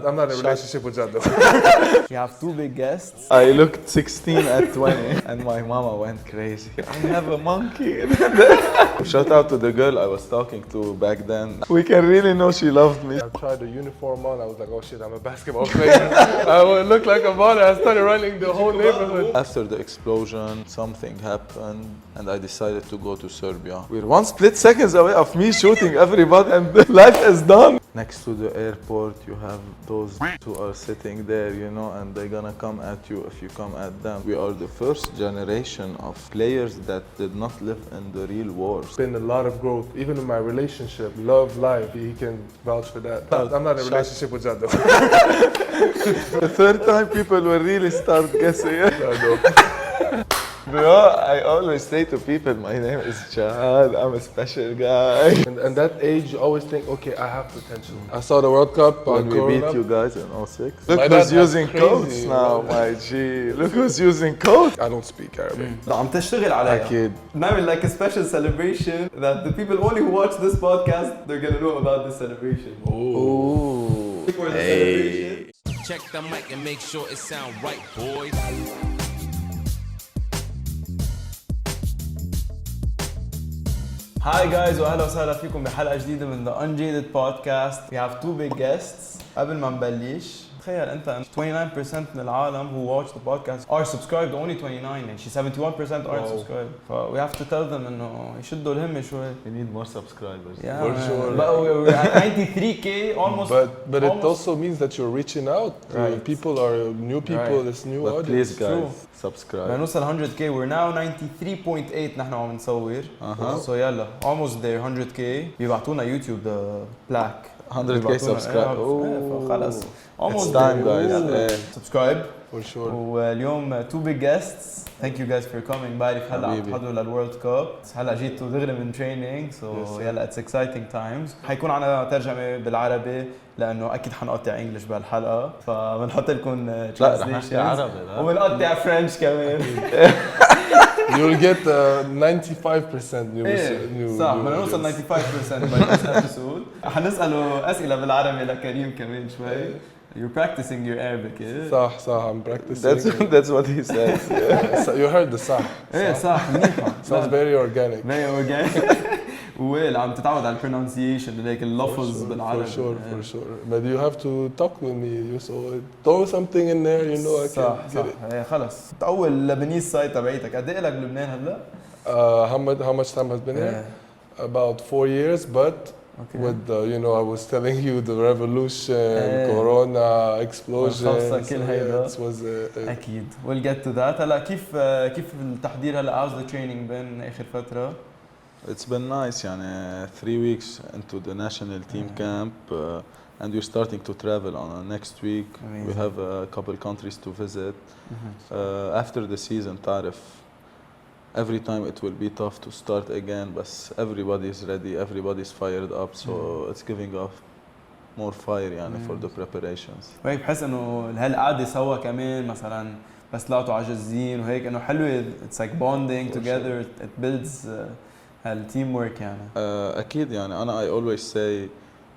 I'm not in a relationship with Jad. You have two big guests. I looked 16 at 20 and my mama went crazy. I have a monkey. Shout out to the girl I was talking to back then. We can really know she loved me. I tried the uniform on. I was like, oh shit, I'm a basketball player. I would look like a baller. I started running the whole neighborhood. After the explosion, something happened and I decided to go to Serbia. We're one split seconds away of me shooting everybody and life is done. Next to the airport, you have those who are sitting there, you know, and they're gonna come at you if you come at them. We are the first generation of players that did not live in the real wars. Been a lot of growth, even in my relationship, love life. He can vouch for that. I'm not in a relationship with Jad. The third time people will really start guessing. Bro, I always say to people, my name is Jad, I'm a special guy. And that age, you always think, okay, I have potential. I saw the World Cup When we beat you guys in 06. Look who's using coats now, my G. Look who's using coats. I don't speak Arabic. عم تشتغل عليها. أكيد. نعمل like a special celebration that the people only who watch this podcast, they're gonna know about this celebration. Ooh. Hey. Check the mic and make sure it sound right, boys. Hi guys واهلا وسهلا فيكم بحلقه جديده من The Unjaded podcast. We have two big guests. قبل ما نبلش تخيل انت 29% من العالم who watch the podcast are subscribed, only 29 and 71% aren't subscribed. So we have to tell them انه يشدوا الهمه شوي. We need more subscribers. Yeah, For sure. But we're at 93k almost. But it also means that you're reaching out. Right. People are new people, it's new But audience. please guys, True. subscribe. بنوصل 100k. We're now 93.8 نحن عم نصور. So يلا almost there 100k. بيبعتونا يوتيوب the plaque. 100k subscribe. خلاص almost It's time there. guys. Subscribe. For sure. واليوم two big guests. Thank you guys for coming. بعرف هلا عم تحضروا للورلد كاب. هلا جيتوا دغري من training so يلا it's exciting times. حيكون عنا ترجمة بالعربي لأنه أكيد حنقطع إنجلش بهالحلقة فبنحط لكم translations وبنقطع فرنش كمان. You'll get 95% new. صح بدنا نوصل 95% by this episode. حنسأله أسئلة بالعربي لكريم كمان شوي. You're practicing your Arabic, yeah? صح I'm practicing. That's what he says. You heard the صح. إيه صح منيحة. Sounds very organic. Very organic. ويل عم تتعود على pronunciation هيك اللفظ بالعربي. For sure. But you have to talk with me. You throw something in there, you know I can get it. صح خلص. أول لبنيز سايت تبعيتك قد إيه لك بلبنان هلا؟ How much time has been here? About 4 years, but with you know I was telling you the revolution, Corona, explosion. كل هيدا. It was أكيد. We'll get to that. هلا كيف التحضير هلا how's the training been آخر فترة؟ It's been nice يعني 3 weeks into the national team camp and we're starting to travel on next week. Amazing. We have a couple countries to visit. After the season تعرف every time it will be tough to start again but everybody's ready, everybody's fired up so it's giving off more fire يعني for the preparations. وهيك بحس انه هالقعده سوا كمان مثلا بس طلعتوا عجزين وهيك انه حلوه it's like bonding together it builds هالتيم ورك يعني. أكيد يعني أنا I always say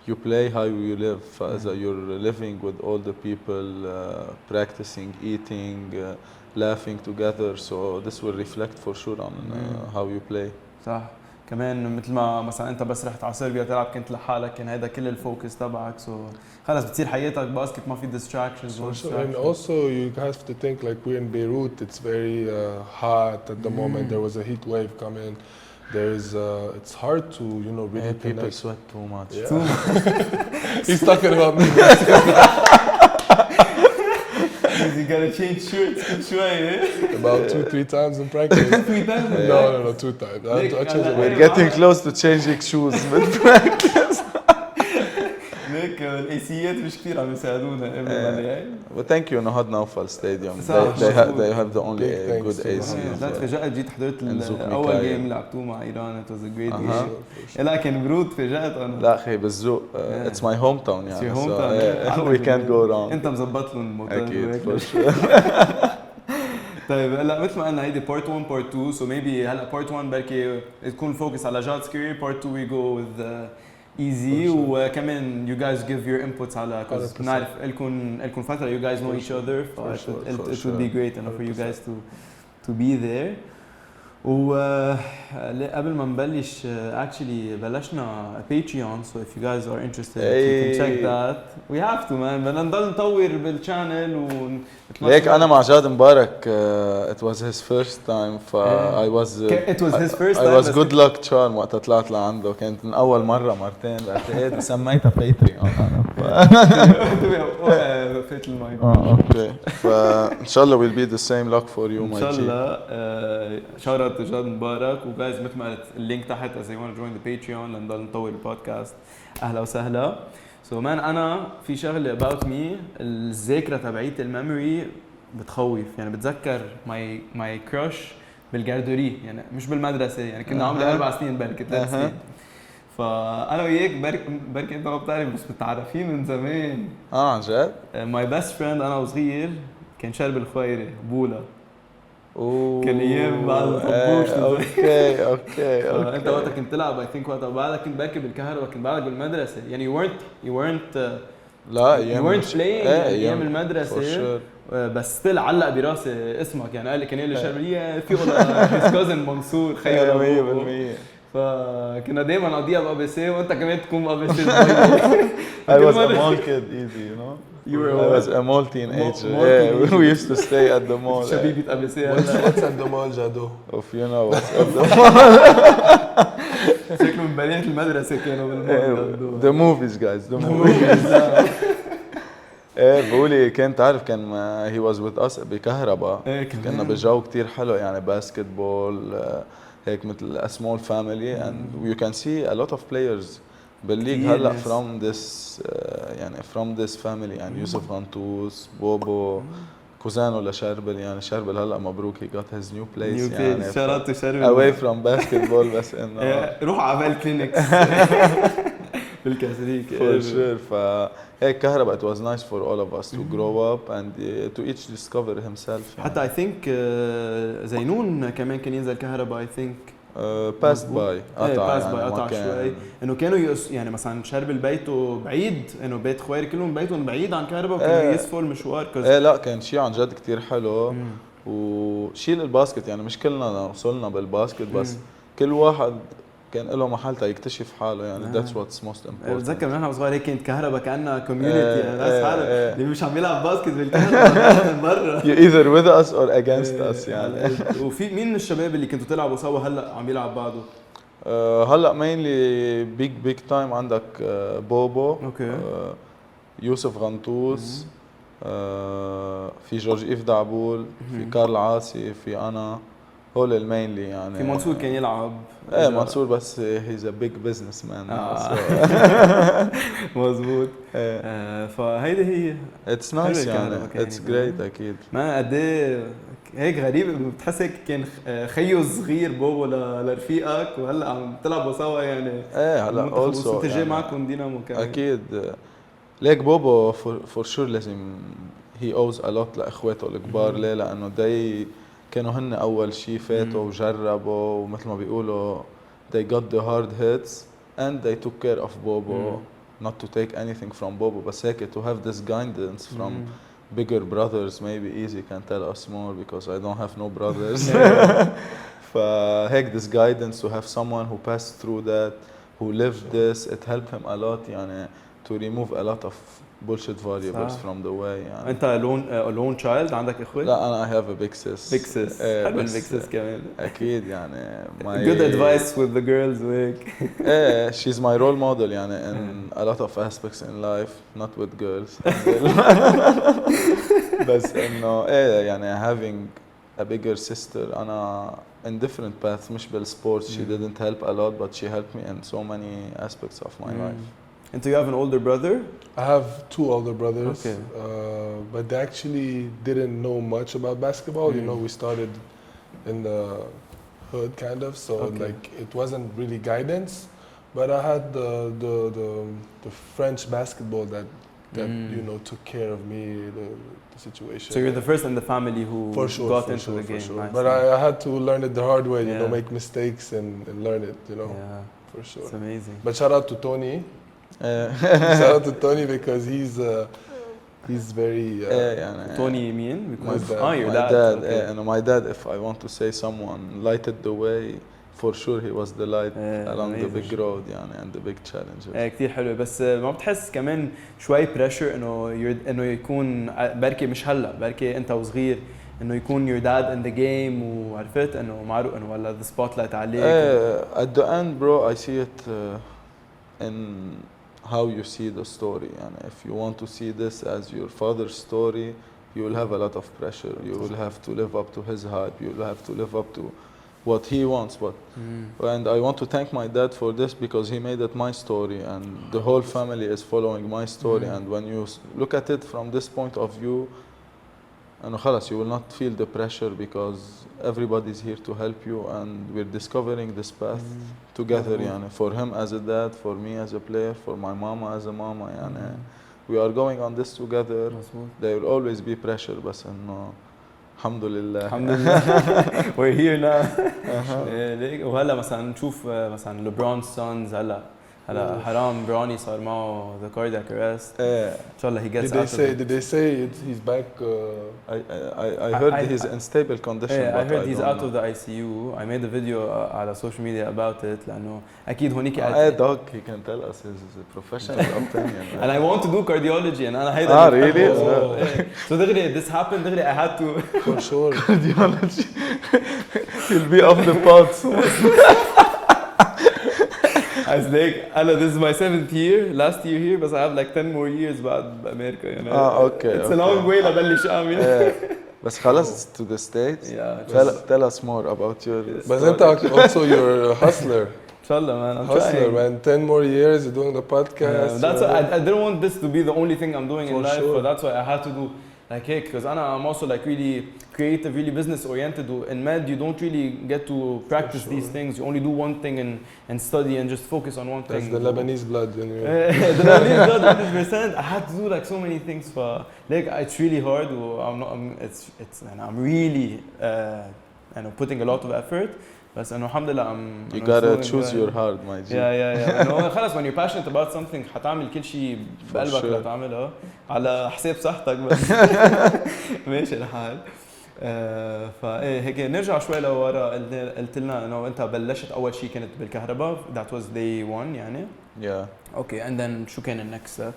you play how you live فإذا you're living with all the people practicing, eating, laughing together so this will reflect for sure on how you play. صح كمان مثل ما مثلا انت بس رحت على صربيا تلعب كنت لحالك كان هذا كل الفوكس تبعك خلص بتصير حياتك باسكت ما في distractions. And also you have to think like we're in Beirut, it's very hot at the moment. There was a heat wave coming. It's hard to really people sweat too much. Yeah. He's talking about me. You gotta change shirts كل شوي. About 2-3 times in practice. 3 times? No, 2 times. I change it. We're getting close to changing shoes mid practice. هيك الايسيات مش كثير عم يساعدونا قبل But thank you نهض نوفل stadium. They have the only good AC. لا تفاجأت جيت حضرت أول جيم لعبتوه مع إيران. It was a great game. لا كان برود تفاجأت أنا. لا أخي بالذوق. It's my hometown يعني. It's your hometown. We can't go wrong. أنت مزبط لهم الموتور. أكيد for sure. طيب هلا مثل ما قلنا هيدي part 1 part 2 so maybe هلا part 1 بركي تكون focus على Jad's career part 2 we go with easy وكمان you guys give your inputs على because نعرف لكم فترة you guys know each other it would be great for you guys to be there. وقبل ما نبلش actually بلشنا Patreon so if you guys are interested you can check that we have to man بدنا نضل نطور بالchannel ليك أنا مع جاد مبارك it was his first time I was it was his first I time was good luck charm وقت طلعت لعنده كانت من أول مرة مرتين بعتقد وسميتها Patreon فات المايك اوكي فإن شاء الله will be the same luck for you إن شاء الله shout out to جاد مبارك وجايز مثل ما قلت اللينك تحت as you want to join the Patreon لنضل نطور البودكاست أهلا وسهلا. So man أنا في شغلة about me الذاكرة تبعيت الميموري بتخوف يعني بتذكر my crush بالجاردوري يعني مش بالمدرسة يعني كنا عمري 4 سنين بركة 3 سنين فأنا وياك بركة أنت ما بتعرف بس متعرفين من زمان. عن جد؟ my best friend أنا وصغير كان شرب الخويري بولا. كان ايام بعد الطبوش اوكي انت وقتها كنت تلعب I think وقتها بعدك كنت بركب الكهرباء كنت بعدك بالمدرسه يعني you weren't لا you weren't playing ايام المدرسه sure. بس still علق براسي اسمك يعني قال لي كان لي شربيه في his cousin منصور خيو 100% فكنا دايما نقضيها بقى بسي وانت كمان تكون بقى بسي I was a mall kid easy you know I was a mall teenager yeah we used to stay at the mall شبيبة أبسي what's at the mall جادو if you know what's at the mall شكلهم بنات المدرسة كانوا بالمول the movies guys the movies ايه بقولي كنت عارف كان he was with us بكهرباء كنا بجو كتير حلو يعني باسكتبول هيك مثل a small family and you can see a lot of players بالليج هلا from this يعني from this family يعني يوسف غنطوس بوبو كوزانو لشربل يعني شربل هلا مبروك he got his new place يعني شرط شربل away from basketball بس انه روح عمل كلينكس بالكاسريك for sure فهيك كهرباء it was nice for all of us to grow up and to each discover himself يعني. حتى I think زينون كمان كان ينزل كهرباء I think passed by قطع شوي انه كانوا يعني مثلا شرب بيته بعيد انه بيت خوير كلهم بيتهم بعيد عن كهرباء وكانوا يسفوا المشوار لا كان شيء عن جد كتير حلو وشيل الباسكت يعني مش كلنا وصلنا بالباسكت بس كل واحد كان له محل يكتشف حاله يعني that's what's most important. بتذكر نحن صغار هيك كانت كهرباء كأنها كوميونيتي يعني ناس حالهم اللي مش عم يلعب باسكت بالكهرباء من برا you either with us or against us يعني وفي مين من الشباب اللي كنتوا تلعبوا سوا هلا عم يلعب بعده؟ هلا mainly big time عندك بوبو يوسف غنطوس في جورج إيف دعبول في كارل عاصي في أنا هول المينلي يعني في منصور كان يلعب منصور بس he's a big businessman مظبوط فهيدي هي it's nice يعني it's great أكيد ما قد هيك غريب بتحس هيك كان خيو صغير بوبو لرفيقك وهلا عم تلعبوا سوا يعني هلا also يعني معكم دينامو كمان أكيد ليك بوبو for sure لازم he owes a lot لإخواته الكبار ليه لأنه كانوا هن أول شيء فاتوا وجربوا ومثل ما بيقولوا they got the hard hits and they took care of Bobo not to take anything from Bobo بس هيك to have this guidance from bigger brothers maybe Easy can tell us more because I don't have no brothers فهيك this guidance to have someone who passed through that who lived this it helped him a lot يعني to remove a lot of bullshit variables from the way يعني. انت lone child عندك اخوات؟ لا انا I have a big sis. Big sis. حلو البيج سيس كمان. اكيد يعني good advice with the girls وهيك. she's my role model يعني in a lot of aspects in life not with girls. بس انه يعني having a bigger sister انا in different paths مش بالsports she didn't help a lot but she helped me in so many aspects of my life. And so you have an older brother? I have 2 older brothers, okay. But they actually didn't know much about basketball. You know, we started in the hood kind of, so like it wasn't really guidance. But I had the French basketball that you know took care of me, the situation. So you're the first in the family who got into the game. But I had to learn it the hard way. You know, make mistakes and learn it. You know. Yeah. for sure. It's amazing. But shout out to Tony. Uh, Shout out to Tony because he's very. يعني Tony mean? Because My dad. your my dad. dad, okay. and my dad, if I want to say someone lighted the way, for sure he was the light along the amazing. big road يعني and the big challenges. كتير حلو بس ما بتحس كمان شوي بريشر انه يكون بركي مش هلا بركي انت وصغير انه يكون your dad in the game وعرفت انه معروف انه ولا the spotlight عليك At the end, bro, I see it in how you see the story. And if you want to see this as your father's story, you will have a lot of pressure. You will have to live up to his hype. You will have to live up to what he wants. And I want to thank my dad for this because he made it my story, and the whole family is following my story. And when you look at it from this point of view, and خلاص, you will not feel the pressure because everybody is here to help you, and we're discovering this path together. يعني for him as a dad, for me as a player, for my mama as a mama. يعني we are going on this together. There will always be pressure, بس إنه الحمد لله. الحمد لله. We're here now. وهلا مثلا نشوف مثلا ليبرون سونز هلا حرام بروني صار معه the cardiac arrest. ان شاء الله he gets out of it. Did they say he's back? I heard he's in stable condition. I heard he's out know. of the ICU. I made a video على social media about it لأنه أكيد هونيك. Doc, he can tell us his professional opinion. And I want to do cardiology and أنا هيدا. Really? So دغري this happened دغري I had to. For sure. Cardiology. He'll be off the pod soon. I was like, Anna, this is my 7th year, last year here, but I have like 10 more years بعد بأمريكا. You know? Okay. It's a long way لبلش أعمل. بس خلاص to the States. Yeah. Tell us more about your. But then also you're a hustler. إن شاء الله man, I'm Hustler, trying. man. 10 more years, you're doing the podcast. That's why I didn't want this to be the only thing I'm doing in For life, sure. but that's why I had to do like hey, because I'm also like really creative, really business oriented. In med, you don't really get to practice these things. You only do one thing and study and just focus on one That's thing. the Lebanese blood in you. The Lebanese blood, 100%. I had to do like so many things for like it's really hard. And I'm really putting a lot of effort. بس إنه الحمد لله You gotta choose your heart, my G. Yeah. إنه خلاص when you're passionate about something حتعمل كل شيء بقلبك لتعمله على حساب صحتك بس ماشي الحال. فايه هيك نرجع شوي لورا قلت لنا انه انت بلشت اول شيء كانت بالكهرباء that was day one يعني. Yeah. Okay and then شو كان النكست ستيب؟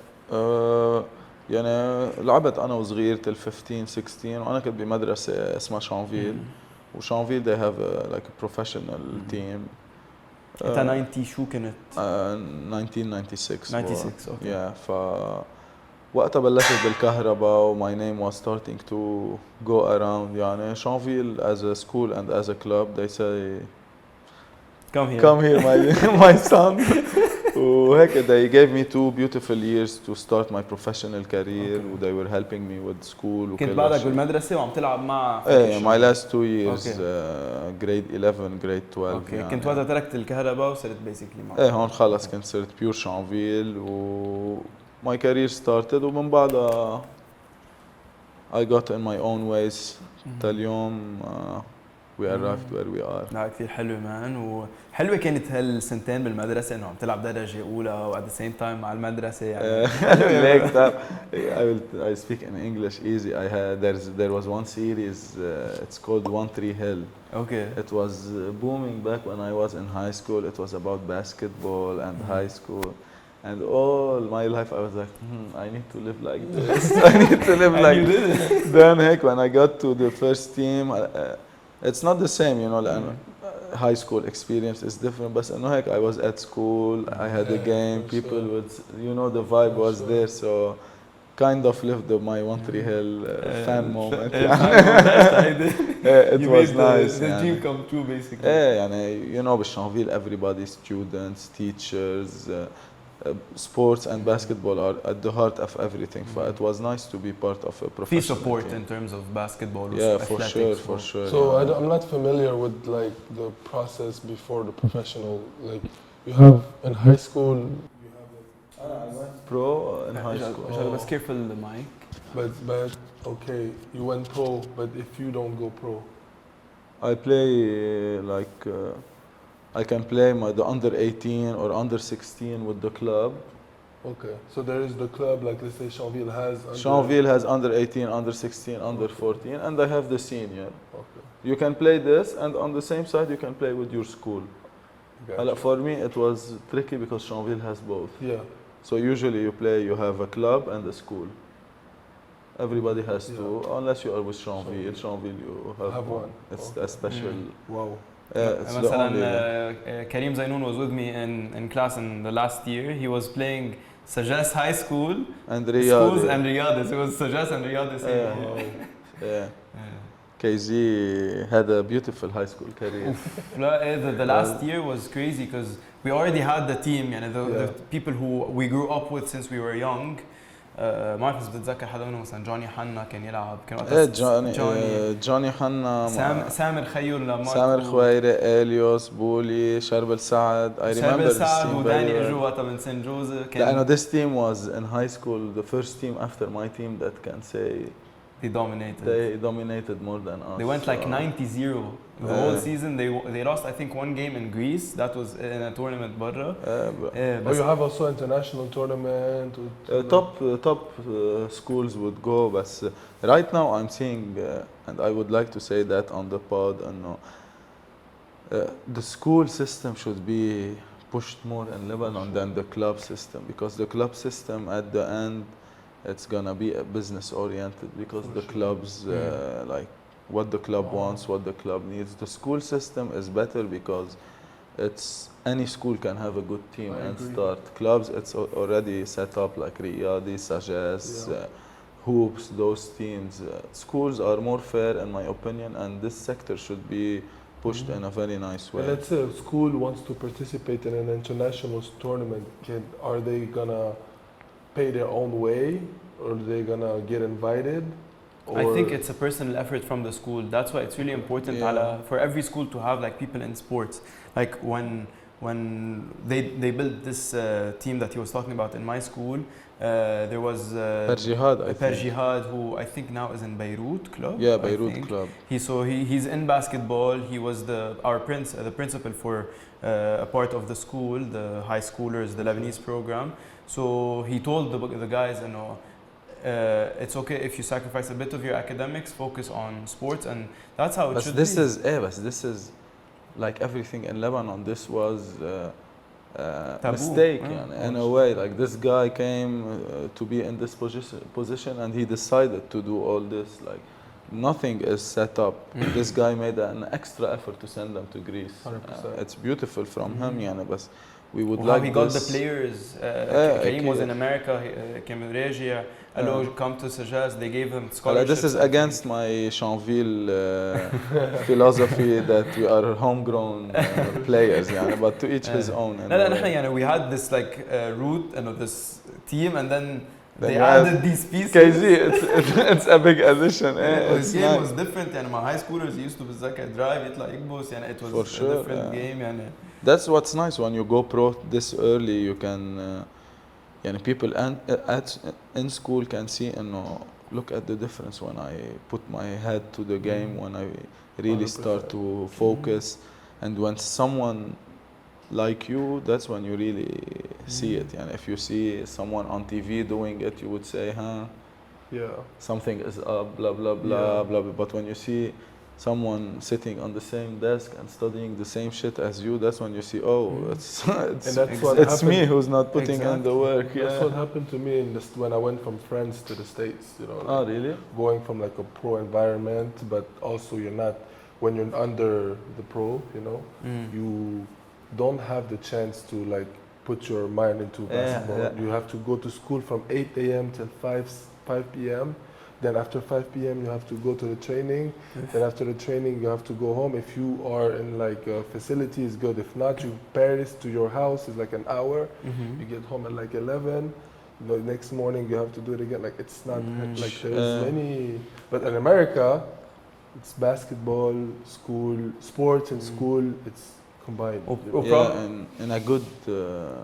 يعني لعبت انا وصغير till 15 16 وانا كنت بمدرسه اسمها شانفيل. وشانفيل they have like a professional team. انت 90 شو كنت؟ 1996. 96 okay. Yeah, وقتها بلشت بالكهرباء و my name was starting to go around. يعني شانفيل as a school and as a club they say come here my son. وهيك they gave me 2 beautiful years to start my professional career. Okay. They were helping me with school. كنت بعدك بالمدرسة وعم تلعب مع my last 2 years grade 11 grade 12. Okay. كنت وقتها تركت الكهرباء وصرت basically معه. هون خلص كنت صرت pure شانفيل و my career started ومن بعدها I got in my own ways تاليوم we arrived where we are. لا كثير حلوة مان وحلوة كانت هالسنتين بالمدرسة إنه عم تلعب درجة أولى و at the same time مع المدرسة يعني. I speak in English easy. There was one series. It's called 1-3 Hill. Okay. It was booming back when I was in high school. It was about basketball and high school. And all my life I was like, I need to live like this. I need to live like this. Then heck, when I got to the first team, it's not the same, you know. High school experience is different. But heck, I was at school. I had a game. People would, you know, the vibe was there. So kind of lived my 1-3 Hill fan moment. It was nice. The dream come true basically. يعني you know بالشانفيل everybody, students, teachers, sports and basketball are at the heart of everything. So it was nice to be part of a professional support team. in terms of basketball. Yeah, for sure. So I'm not familiar with like the process before the professional. Like you have in high school. I went pro in high school. But careful the mic. But okay, you went pro. But if you don't go pro, I play like I can play the under 18 or under 16 with the club. Okay, so there is the club, like let's say Chanville has. Chanville has under 18, under 16, under 14, and I have the senior. Okay. You can play this, and on the same side you can play with your school. Gotcha. For me it was tricky because Chanville has both. Yeah. So usually you have a club and a school. Everybody has two, unless you are with Chanville. Chanville you have one. It's a special. Wow. It's the مثلا Karim Zainoun was with me in class in the last year. He was playing Sajas High School and schools and Riyadh. It was Sajas and Riyadh. Yeah. KZ had a beautiful high school career. The last year was crazy because we already had the team, يعني the people who we grew up with since we were young. ما بعرف إذا بتتذكر حدا منهم مثلا جوني حنا كان يلعب كان جوني حنا سامر خيول سامر خويري اليوس بولي شربل سعد I remember شربل سعد وداني اجوا وقتها من سان جوزي لأنه this team was in high school the first team after my team that can say they dominated more than us. They went like 90-0 the whole season. They lost I think one game in Greece. That was in a tournament برا. But you have also international tournament. Top schools would go. But right now I'm seeing, and I would like to say that on the pod, the school system should be pushed more in Lebanon than the club system, because the club system at the end it's gonna be a business oriented, because the clubs like what the club wants, what the club needs. The school system is better because it's any school can have a good team and start. Clubs it's already set up like Riyadi, Sajas, Hoops, those teams. Schools are more fair in my opinion, and this sector should be pushed in a very nice way. But let's say a school wants to participate in an international tournament, are they gonna pay their own way, or are they gonna get invited? I think it's a personal effort from the school. That's why it's really important for every school to have like people in sports. Like when they built this team that he was talking about in my school, there was Per Jihad, who I think now is in Beirut club. Yeah, Beirut club. He's in basketball. He was the principal for a part of the school, the high schoolers, the Lebanese program. So he told the guys, it's okay if you sacrifice a bit of your academics, focus on sports, and that's how it should be. This is like everything in Lebanon. This was a mistake in a way. Like this guy came to be in this position and he decided to do all this. Like nothing is set up. This guy made an extra effort to send them to Greece. 100%. It's beautiful from him, but we would like like he got the players. Karim was in America. Came in Regia. Hello, come to Sajas. They gave him scholarships. This is against my Chanville philosophy that we are homegrown players, but to each his own. We had this like route and this team, and then they added these pieces. KZ, it's a big addition. This game was different. My high schoolers used to drive it like Igbos, and it was a different game. That's what's nice when you go pro this early. You can. People in school can see and look at the difference when I put my head to the game, when I really 100%. Start to focus, and when someone like you, that's when you really see it. If you see someone on TV doing it, you would say, something is up, blah blah blah blah. But when you see someone sitting on the same desk and studying the same shit as you, that's when you see, it's me who's not putting in the work. That's what happened to me when I went from France to the States. Really? Going from like a pro environment, but also when you're under the pro, you don't have the chance to like put your mind into basketball. You have to go to school from 8 a.m. till 5 p.m. Then after 5 p.m. you have to go to the training. Then after the training you have to go home. If you are in like a facility, it's good. If not, Paris to your house is like an hour. You get home at like 11. The next morning you have to do it again. Like it's not like there's many. But in America, it's basketball, school, sports and school. It's combined. In a good,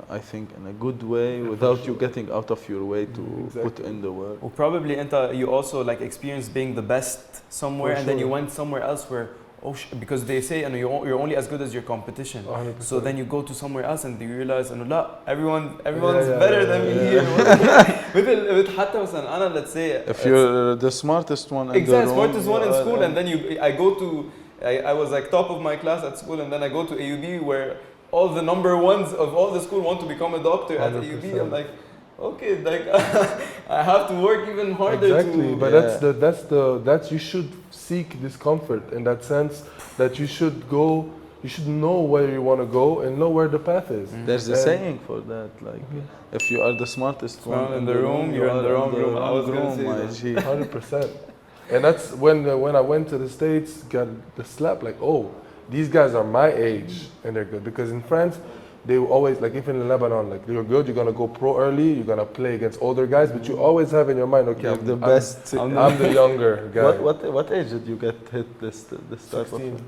I think, in a good way, without you getting out of your way to put in the work. Probably, you also like experienced being the best somewhere, and then you went somewhere else where, because they say you're only as good as your competition. 100%. So then you go to somewhere else and you realize لا everyone's better than me here. مثل حتى مثلا أنا let's say if you're the smartest one in the exactly room, smartest one in school and then I was like top of my class at school and then I go to AUB where all the number ones of all the school want to become a doctor at 100%. AUB. I'm like, okay, like I have to work even harder. Exactly, but that's you should seek discomfort in that sense that you should know where you want to go and know where the path is. There's a saying for that, like if you are the smartest one in the room, you're in the wrong room. I was gonna say that. 100%. And that's when I went to the States, got the slap like, oh, these guys are my age and they're good. Because in France, they always, like even in Lebanon, like you're good, you're gonna go pro early, you're gonna play against older guys, but you always have in your mind, okay, I'm the best. I'm the younger guy. What age did you get hit this type 16. of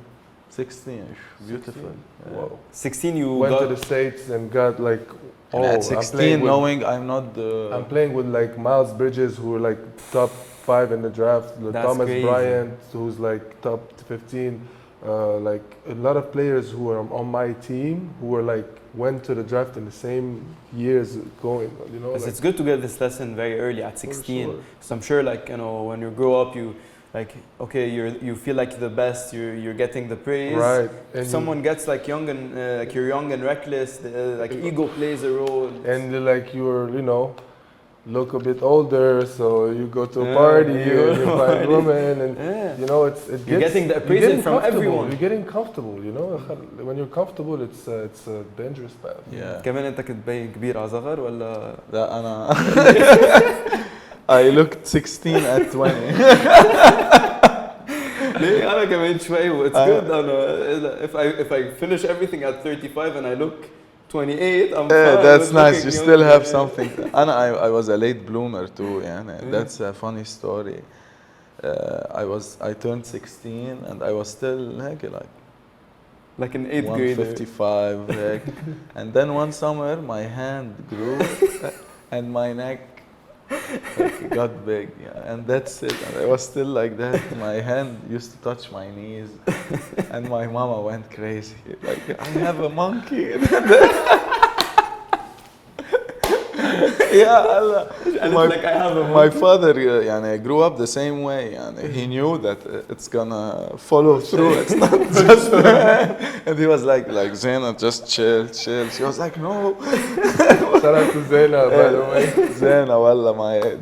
16? Beautiful. 16. Wow. 16 you went got to the States and got like, oh, at 16 knowing I'm not the... I'm playing with like Miles Bridges, who are like top 5 in the draft, Thomas crazy. Bryant, who's like top 15, like a lot of players who are on my team who were like went to the draft in the same years going, you know. Because like, it's good to get this lesson very early at 16. Sure. So I'm sure, like when you grow up, you like you feel like the best. You're getting the praise. Right. If someone gets like young and like you're young and reckless, like ego plays a role. And like you're, look a bit older, so you go to a party, you find women, and you're getting the appraisal from everyone. You're getting comfortable, When you're comfortable, it's a dangerous path. Yeah. كمان أنت كنت باين كبير على صغر ولا؟ لا أنا I looked 16 at 20. ليه أنا كمان شوي. It's good. أنا if I finish everything at 35 and I look 28, I'm fine. That's nice. You still have something. I was a late bloomer too. Yeah, that's a funny story. I turned 16 and I was still like an 8th grader. 155. And then one summer my hand grew and my neck got big. Yeah, and that's it. And I was still like that. My hand used to touch my knees, and my mama went crazy. Like, I have a monkey. Yeah, Allah. Like I have a monkey. My father grew up the same way. He knew that it's gonna follow through. It's not just and he was like Zena, just chill. She was like, no. Shout out to Zena, by the way. Zena, wallah,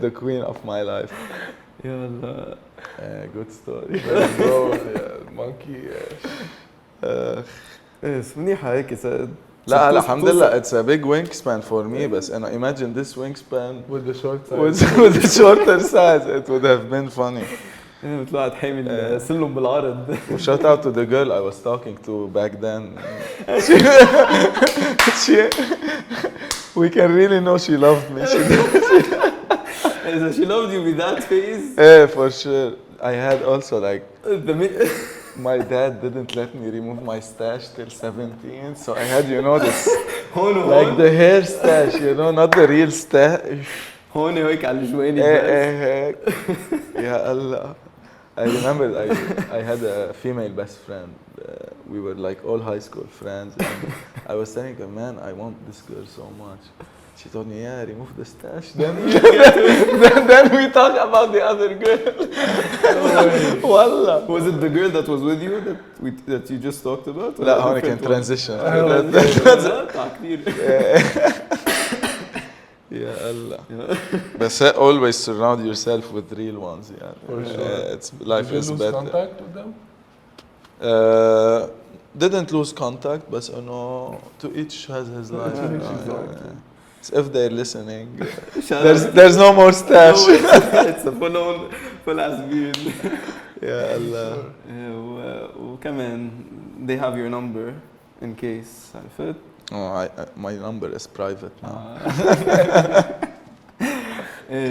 the queen of my life. Yeah, good story. Bro, monkey. منيحة هيك. لا الحمد لله, it's a big wingspan for me, but imagine this wingspan with the short size. with the shorter size, it would have been funny. مثل واحد حامل السلم بالعرض. Shout out to the girl I was talking to back then. We can really know she loved me. She loved you with that face? Yeah, for sure. I had also like... My dad didn't let me remove my stash till 17, so I had, this, like the hair stash, not the real stash. هون هيك على الجوانب. يا الله. I remember I had a female best friend. We were like all high school friends. And I was telling her, man, I want this girl so much. She told me, yeah, remove the stash. Then we talk about the other girl. Wallah. Was it the girl that was with you that you just talked about? لا هون كان transition. يا الله. But always surround yourself with real ones. Yeah. For sure. Life is better. Did you lose contact with them? Didn't lose contact, but to each has his life. If they're listening, there's no more stash. It's a full asbeen. Yeah, Allah. وكمان they have your number in case. عرفت? Oh, my number is private now.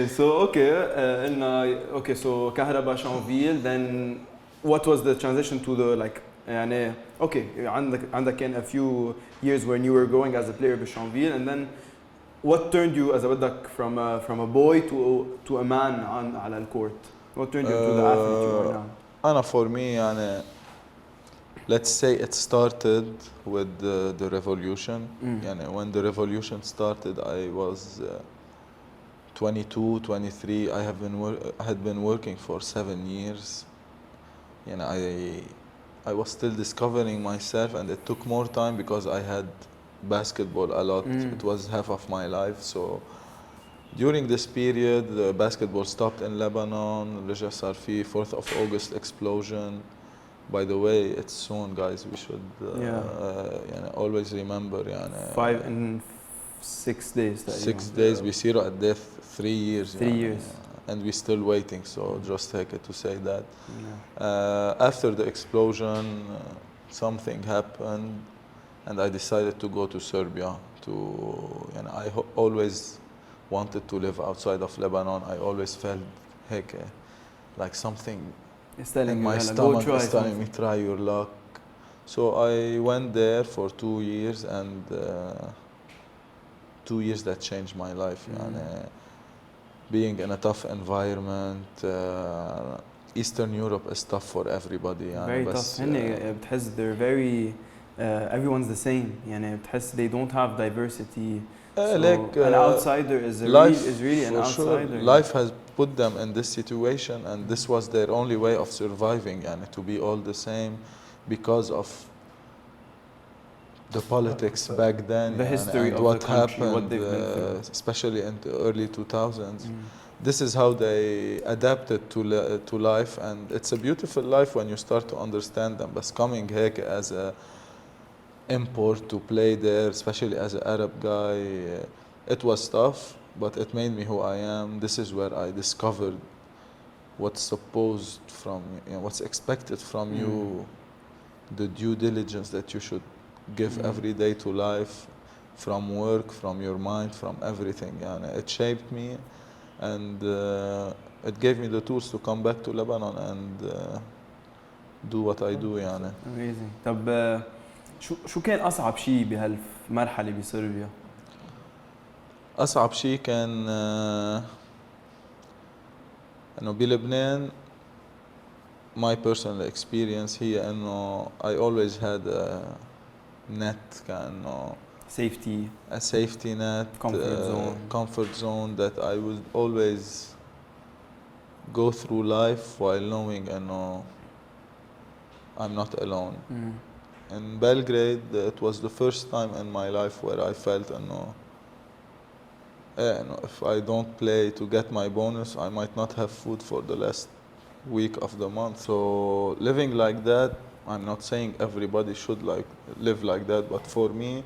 So okay, so كهرباء شانفيل. Then what was the transition to the يعني okay عندك كان a few years when you were growing as a player بشانفيل, and then what turned you as from a boy to a man على الكورت? What turned you to the athlete you are now? أنا for me let's say it started with the revolution. When the revolution started, I was 22, 23. I had been working for 7 years. I was still discovering myself, and it took more time because I had basketball a lot. It was half of my life. So during this period, the basketball stopped in Lebanon. رجع صار في 4th of August explosion. By the way, it's soon, guys. We should always remember. 5 and 6 days. 6 days. بيصيروا at death 3 years. 3 years. And we're still waiting. So just to say that. After the explosion, something happened, and I decided to go to Serbia. I always wanted to live outside of Lebanon. I always felt like something in my stomach is telling me try your luck. So I went there for 2 years, and 2 years that changed my life. Being in a tough environment, Eastern Europe is tough for everybody. Very tough. بتحس they're very everyone's the same. بتحس they don't have diversity. An outsider is really an outsider. Sure. Life has put them in this situation, and this was their only way of surviving, to be all the same because of the politics back then, the history of what the country, happened, what they've been through. especially in the early 2000s. This is how they adapted to life, and it's a beautiful life when you start to understand them. But coming here as a import to play there, especially as an Arab guy, it was tough, but it made me who I am. This is where I discovered what's what's expected from you, the due diligence that you should give every day to life, from work, from your mind, from everything. It shaped me, and it gave me the tools to come back to Lebanon and do what I do. Amazing. طب شو كان أصعب شيء بهالمرحلة بصربيا؟ أصعب شيء كان إنه بلبنان my personal experience هي إنه I always had a net كأنه a safety net, comfort zone that I would always go through life while knowing إنه I'm not alone. In Belgrade, it was the first time in my life where I felt if I don't play to get my bonus, I might not have food for the last week of the month. So living like that, I'm not saying everybody should live like that, but for me,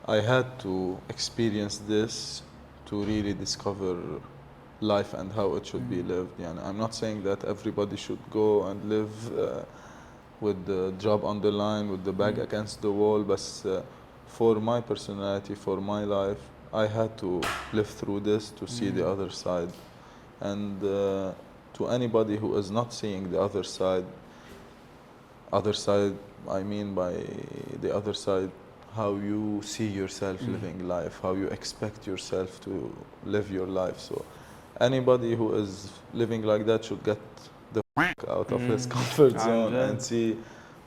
I had to experience this to really discover life and how it should be lived. I'm not saying that everybody should go and live with the job on the line, with the back against the wall, but for my personality, for my life, I had to live through this to see the other side. And to anybody who is not seeing the other side, I mean by the other side, how you see yourself living life, how you expect yourself to live your life. So anybody who is living like that should get the out of his comfort zone and see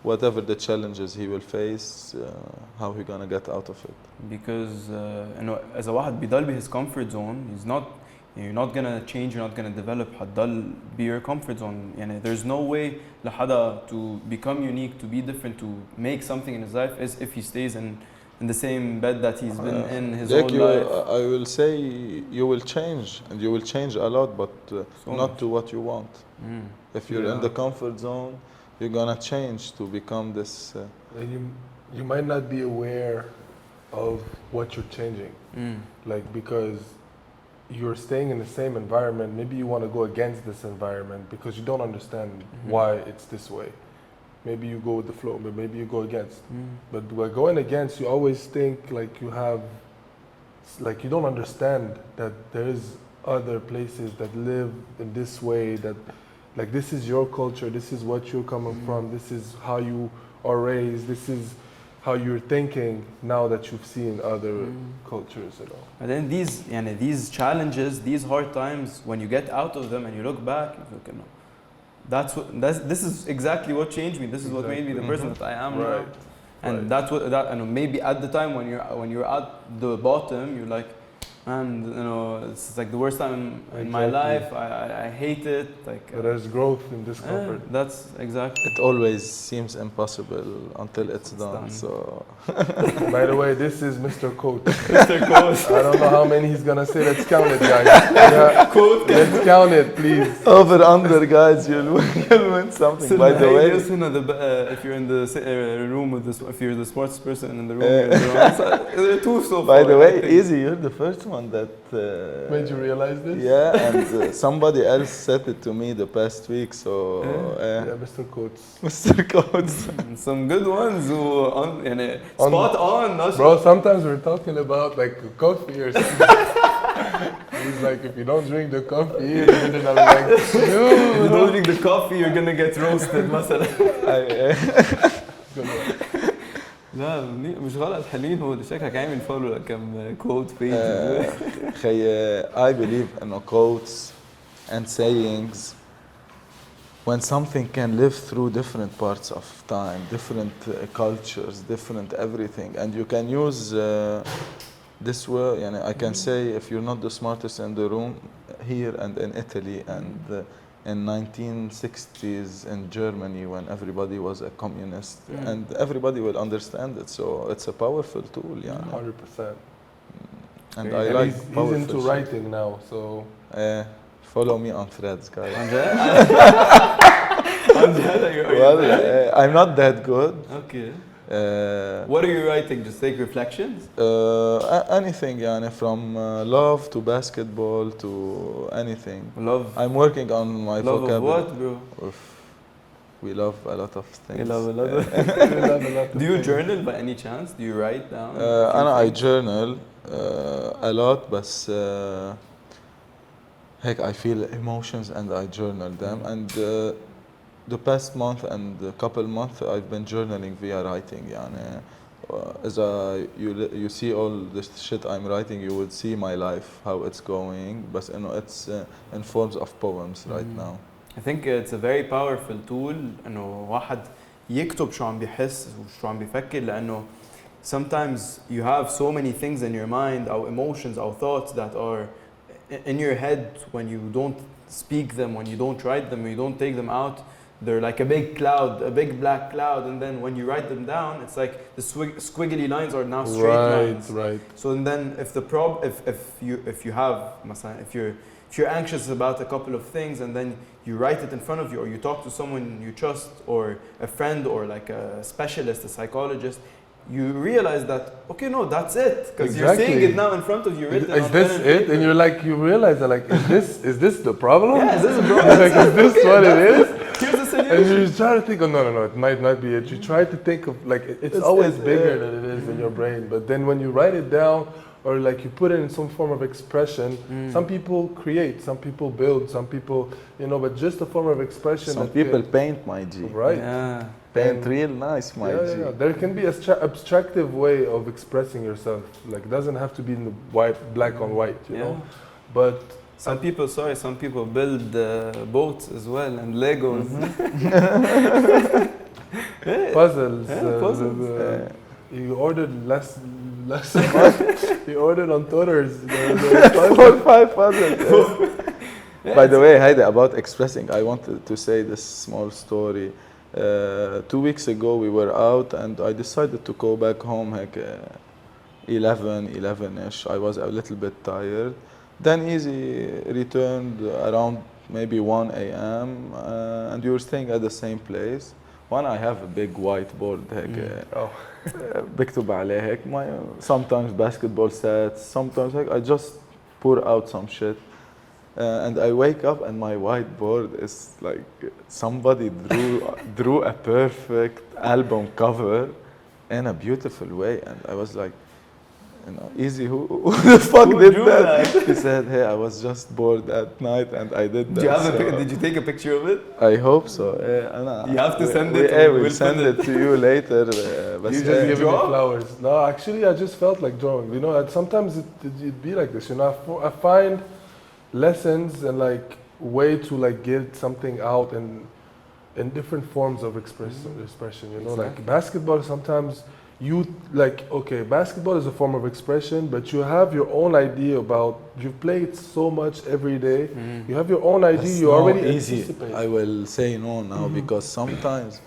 whatever the challenges he will face, how he gonna get out of it. Because as a واحد بيضل his comfort zone, you're not gonna change, you're not gonna develop. حتضل be your comfort zone. There's no way لحدا to become unique, to be different, to make something in his life as if he stays in the same bed that he's been in his whole life. I will say you will change, and you will change a lot, but not to what you want. If you're in the comfort zone, you're gonna change to become this. You might not be aware of what you're changing, because you're staying in the same environment. Maybe you want to go against this environment because you don't understand why it's this way. Maybe you go with the flow, but maybe you go against. But by going against, you always think you don't understand that there is other places that live in this way, that this is your culture, this is what you're coming from, this is how you are raised, this is how you're thinking now that you've seen other cultures. And then these challenges, these hard times, when you get out of them and you look back, you look, this is exactly what changed me. This is what made me the person that I am now. And that's what maybe at the time when you're at the bottom, you're like, man, you know, it's like the worst time in my life. I hate it. Like, but there's growth in discomfort. That's exactly. It always seems impossible until it's done. So, by the way, this is Mr. Coat. Mr. Coat. I don't know how many he's gonna say. Let's count it, guys. Yeah. Let's count it, please. over under, guys, you'll win something. So By the way, if you're in the room with this, if you're the sports person in the room, you're in the wrong. There are two so far. by the way, Easy, you're the first one that made you realize this. Yeah, and somebody else said it to me the past week. So yeah, Mr. Coates. Mr. Coates. Some good ones who spot on. Bro, sometimes we're talking about like coffee or something. He's like, if you don't drink the coffee, you're gonna like, if you don't drink the coffee, you're gonna get roasted مثلا. لا مش غلط حلوين هو شكلك عامل فولو لكم كوت بيج. I believe in quotes and sayings. When something can live through different parts of time, different cultures, different everything, and you can use this way. I can say if you're not the smartest in the room here and in Italy and in 1960s in Germany when everybody was a communist, and everybody will understand it. So it's a powerful tool. 100%. And okay. I like he's into writing now, so follow me on Threads, guys. I'm not that good. Okay. What are you writing? Just take reflections? Anything, from love to basketball to anything. Love. I'm working on my love vocabulary. Love of what, bro? We love a lot of things. We love a lot of Do you journal by any chance? Do you write down? I journal a lot, but I feel emotions and I journal them. And the past month and a couple months I've been journaling via writing. As you see all this shit I'm writing, you would see my life, how it's going, but it's in forms of poems right now. I think it's a very powerful tool انه واحد يكتب شو عم بيحس وشو عم بيفكر لانه sometimes you have so many things in your mind, our emotions, our thoughts that are in your head when you don't speak them, when you don't write them, when you don't take them out. They're like a big cloud, a big black cloud, and then when you write them down, it's like the squiggly lines are now straight lines. Right. So and then if you have if you're anxious about a couple of things and then you write it in front of you, or you talk to someone you trust, or a friend, or like a specialist, a psychologist, you realize that that's it, because you're seeing it now in front of you written. Is this it? And you're like, you realize that is this the problem? Yeah, is this the problem? Is this what it is? Here's the solution. And you try to think, no, it might not be it. You try to think of it's always bigger than it is in your brain. But then when you write it down, or you put it in some form of expression, some people create, some people build, some people, but just a form of expression. Some people paint, my G. Right. Yeah. Paint real nice, my G. Yeah. There can be an abstractive way of expressing yourself. It doesn't have to be in the black on white, you know. But some people build boats as well and Legos. Puzzles. Puzzles. You ordered less you ordered on Totter's. 4 or 5 puzzles. By the way, Heidel, about expressing, I wanted to say this small story. 2 weeks ago we were out and I decided to go back home 11ish. I was a little bit tired. Then Easy returned around maybe 1 a.m. And we were staying at the same place. I have a big whiteboard بكتب عليه هيك sometimes basketball sets, sometimes I just pour out some shit. And I wake up and my whiteboard is like somebody drew a perfect album cover in a beautiful way, and I was like, Easy, who the fuck did that? He said, hey, I was just bored at night and I did that. Did you take a picture of it? I hope so. You have to send it. We'll send it to you later. You just give me flowers. No, actually, I just felt like drawing. Sometimes it'd be like this. I find lessons and way to like get something out and in different forms of expression. You know, like basketball sometimes you like, okay, basketball is a form of expression, but you have your own idea about, you play it so much every day, you have your own idea, That's you not already easy. anticipate. I will say no now because sometimes,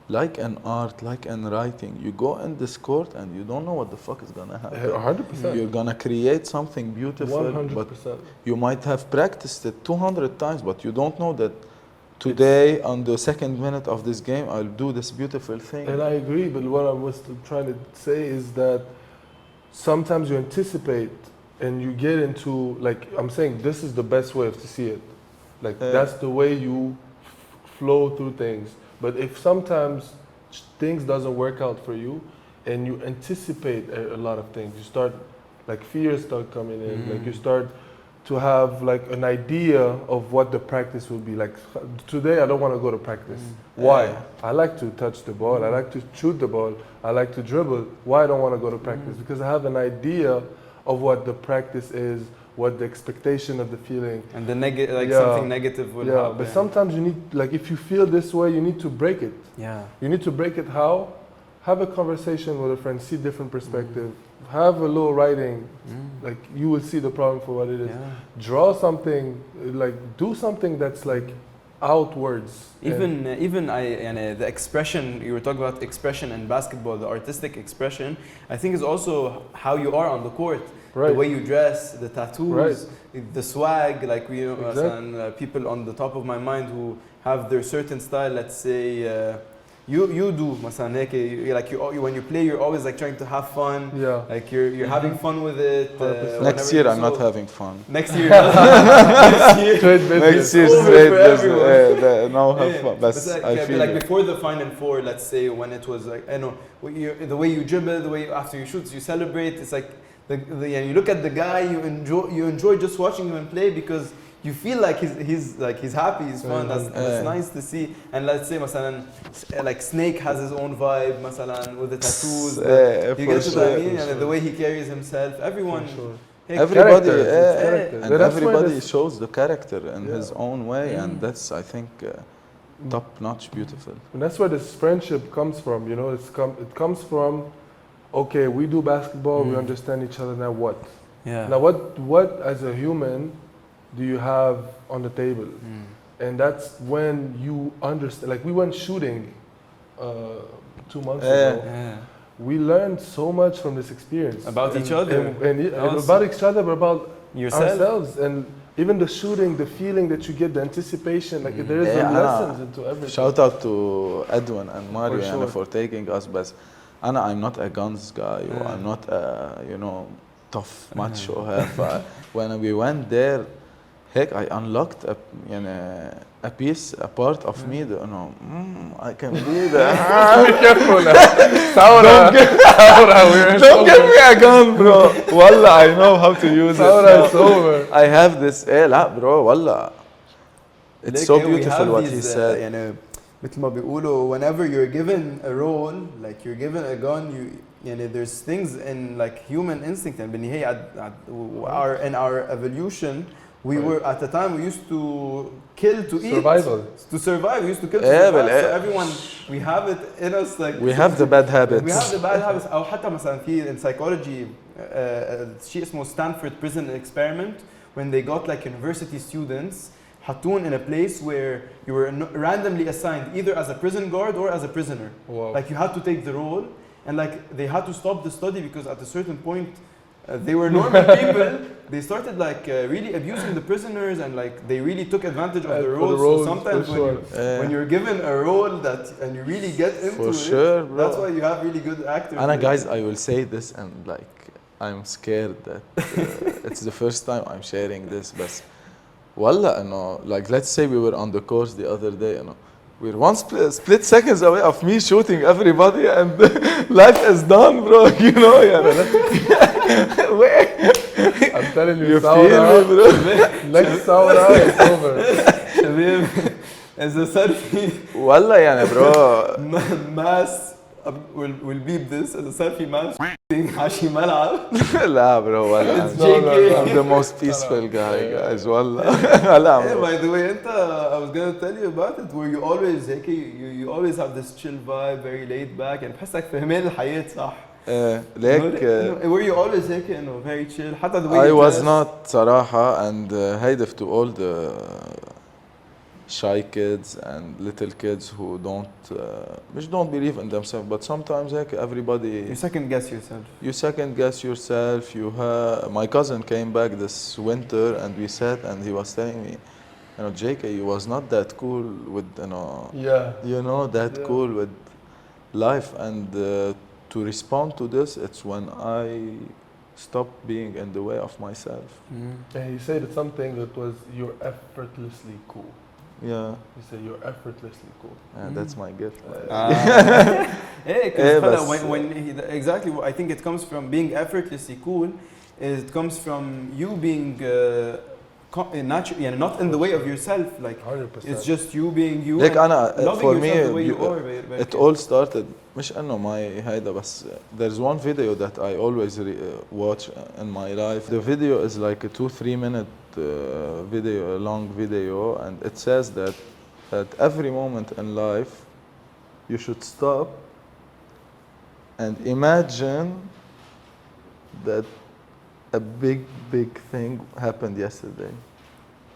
like an art, like in writing, you go in this court and you don't know what the fuck is gonna happen. 100%. You're gonna create something beautiful, 100%. but you might have practiced it 200 times, but you don't know that today, on the second minute of this game, I'll do this beautiful thing. And I agree, but what I was trying to say is that sometimes you anticipate and you get into, like, I'm saying this is the best way to see it. Like, that's the way you flow through things. But if sometimes things doesn't work out for you and you anticipate a lot of things, you start, like, fears start coming in, like you start to have like an idea of what the practice will be. Like today I don't want to go to practice. Why? I like to touch the ball, I like to shoot the ball, I like to dribble. Why I don't want to go to practice? Because I have an idea of what the practice is, what the expectation of the feeling. And the something negative will happen. But sometimes you need, like if you feel this way, you need to break it. Yeah. You need to break it how? Have a conversation with a friend, see different perspective. Have a little writing, like you will see the problem for what it is. Draw something, like do something that's like outwards. Even the expression, you were talking about expression in basketball, the artistic expression, I think is also how you are on the court. Right. The way you dress, the tattoos, the swag, like we know, and people on the top of my mind who have their certain style, let's say, you do مثلا هيك, like you when you play you're always like trying to have fun, like you're having fun with it. Next year I'm not having fun. Next year next year straight business. No, have fun. But I feel like before the Final Four, let's say, when it was like, I know the way you dribble, the way after you shoot you celebrate, it's like and you look at the guy, you enjoy just watching him play because you feel like he's happy, he's fun. That's nice to see. And let's say, مثلا, like Snake has his own vibe, مثلا, with the tattoos. You get what I mean? And the way he carries himself. Everyone, everybody, and everybody shows the character in his own way, and that's, I think, top-notch, beautiful. And that's where this friendship comes from. You know, it comes from, okay, we do basketball, we understand each other. Now what? Now what as a human do you have on the table? And that's when you understand. Like we went shooting 2 months ago. We learned so much from this experience about each other, and about each other, but about ourselves, and even the shooting, the feeling that you get, the anticipation. Like there is lessons into everything. Shout out to Edwin and Mario for taking us. But I'm not a guns guy. Or I'm not a tough macho. When we went there, heck, I unlocked a piece, a part of me that, I can do that. Be careful now. Don't give me a gun, bro. Wallah, I know how to use it. It's over. I have this, لا bro, wallah. It's so beautiful what he said. مثل ما بيقولوا, whenever you're given a role, like you're given a gun, there's things in like human instinct, and بالنهاية in our evolution, we were at the time we used to kill to eat. Survival. To survive, we used to kill to survive. So everyone, we have it in us, like we have the bad habits. We have the bad habits. أو حتى مثلا في in psychology شيء اسمه Stanford Prison Experiment, when they got like university students, حطوهم in a place where you were randomly assigned either as a prison guard or as a prisoner. Wow. Like you had to take the role, and like they had to stop the study because at a certain point they were normal people. They started like really abusing the prisoners, and like they really took advantage of the roles. So sometimes when you're given a role and you really get into it, bro. that's why you have really good actors. And guys, I will say this, and like I'm scared that it's the first time I'm sharing this, but wallah, like let's say we were on the course the other day, we're one split seconds away of me shooting everybody, and life is done, bro. Where? I'm telling you, you feel me, bro? Next Saura, it's over. As a selfie. Wallah, bro. Mass we'll beep this as a selfie man عاشي ملعب. لا bro ولا It's JK. I'm the most peaceful guy guys والله. لا Hey, by the way, I was gonna tell you about it. Were you always هيك you always have this chill vibe, very laid back, and بحسك فهمان الحياة صح. ليك were you always هيك إنه very chill حتى the way I you was dress? not صراحة and Heidel to all the shy kids and little kids who don't believe in themselves but sometimes هيك everybody You second guess yourself. you second guess yourself my cousin came back this winter and we sat and he was telling me you know JK you was not that cool with cool with life and to respond to this it's when I stopped being in the way of myself. And he said something that was you're effortlessly cool. Yeah. He said you're effortlessly cool. That's my gift. Hey, because when exactly what I think it comes from being effortlessly cool is it comes from you being natural, not in the way of yourself. Like 100%. it's just you being you. Like and أنا loving for yourself me the way you are. it all started مش إنه my هيدا بس there's one video that I always watch in my life. The video is like a 2-3 minute video, a long video, and it says that at every moment in life you should stop and imagine that a big thing happened yesterday.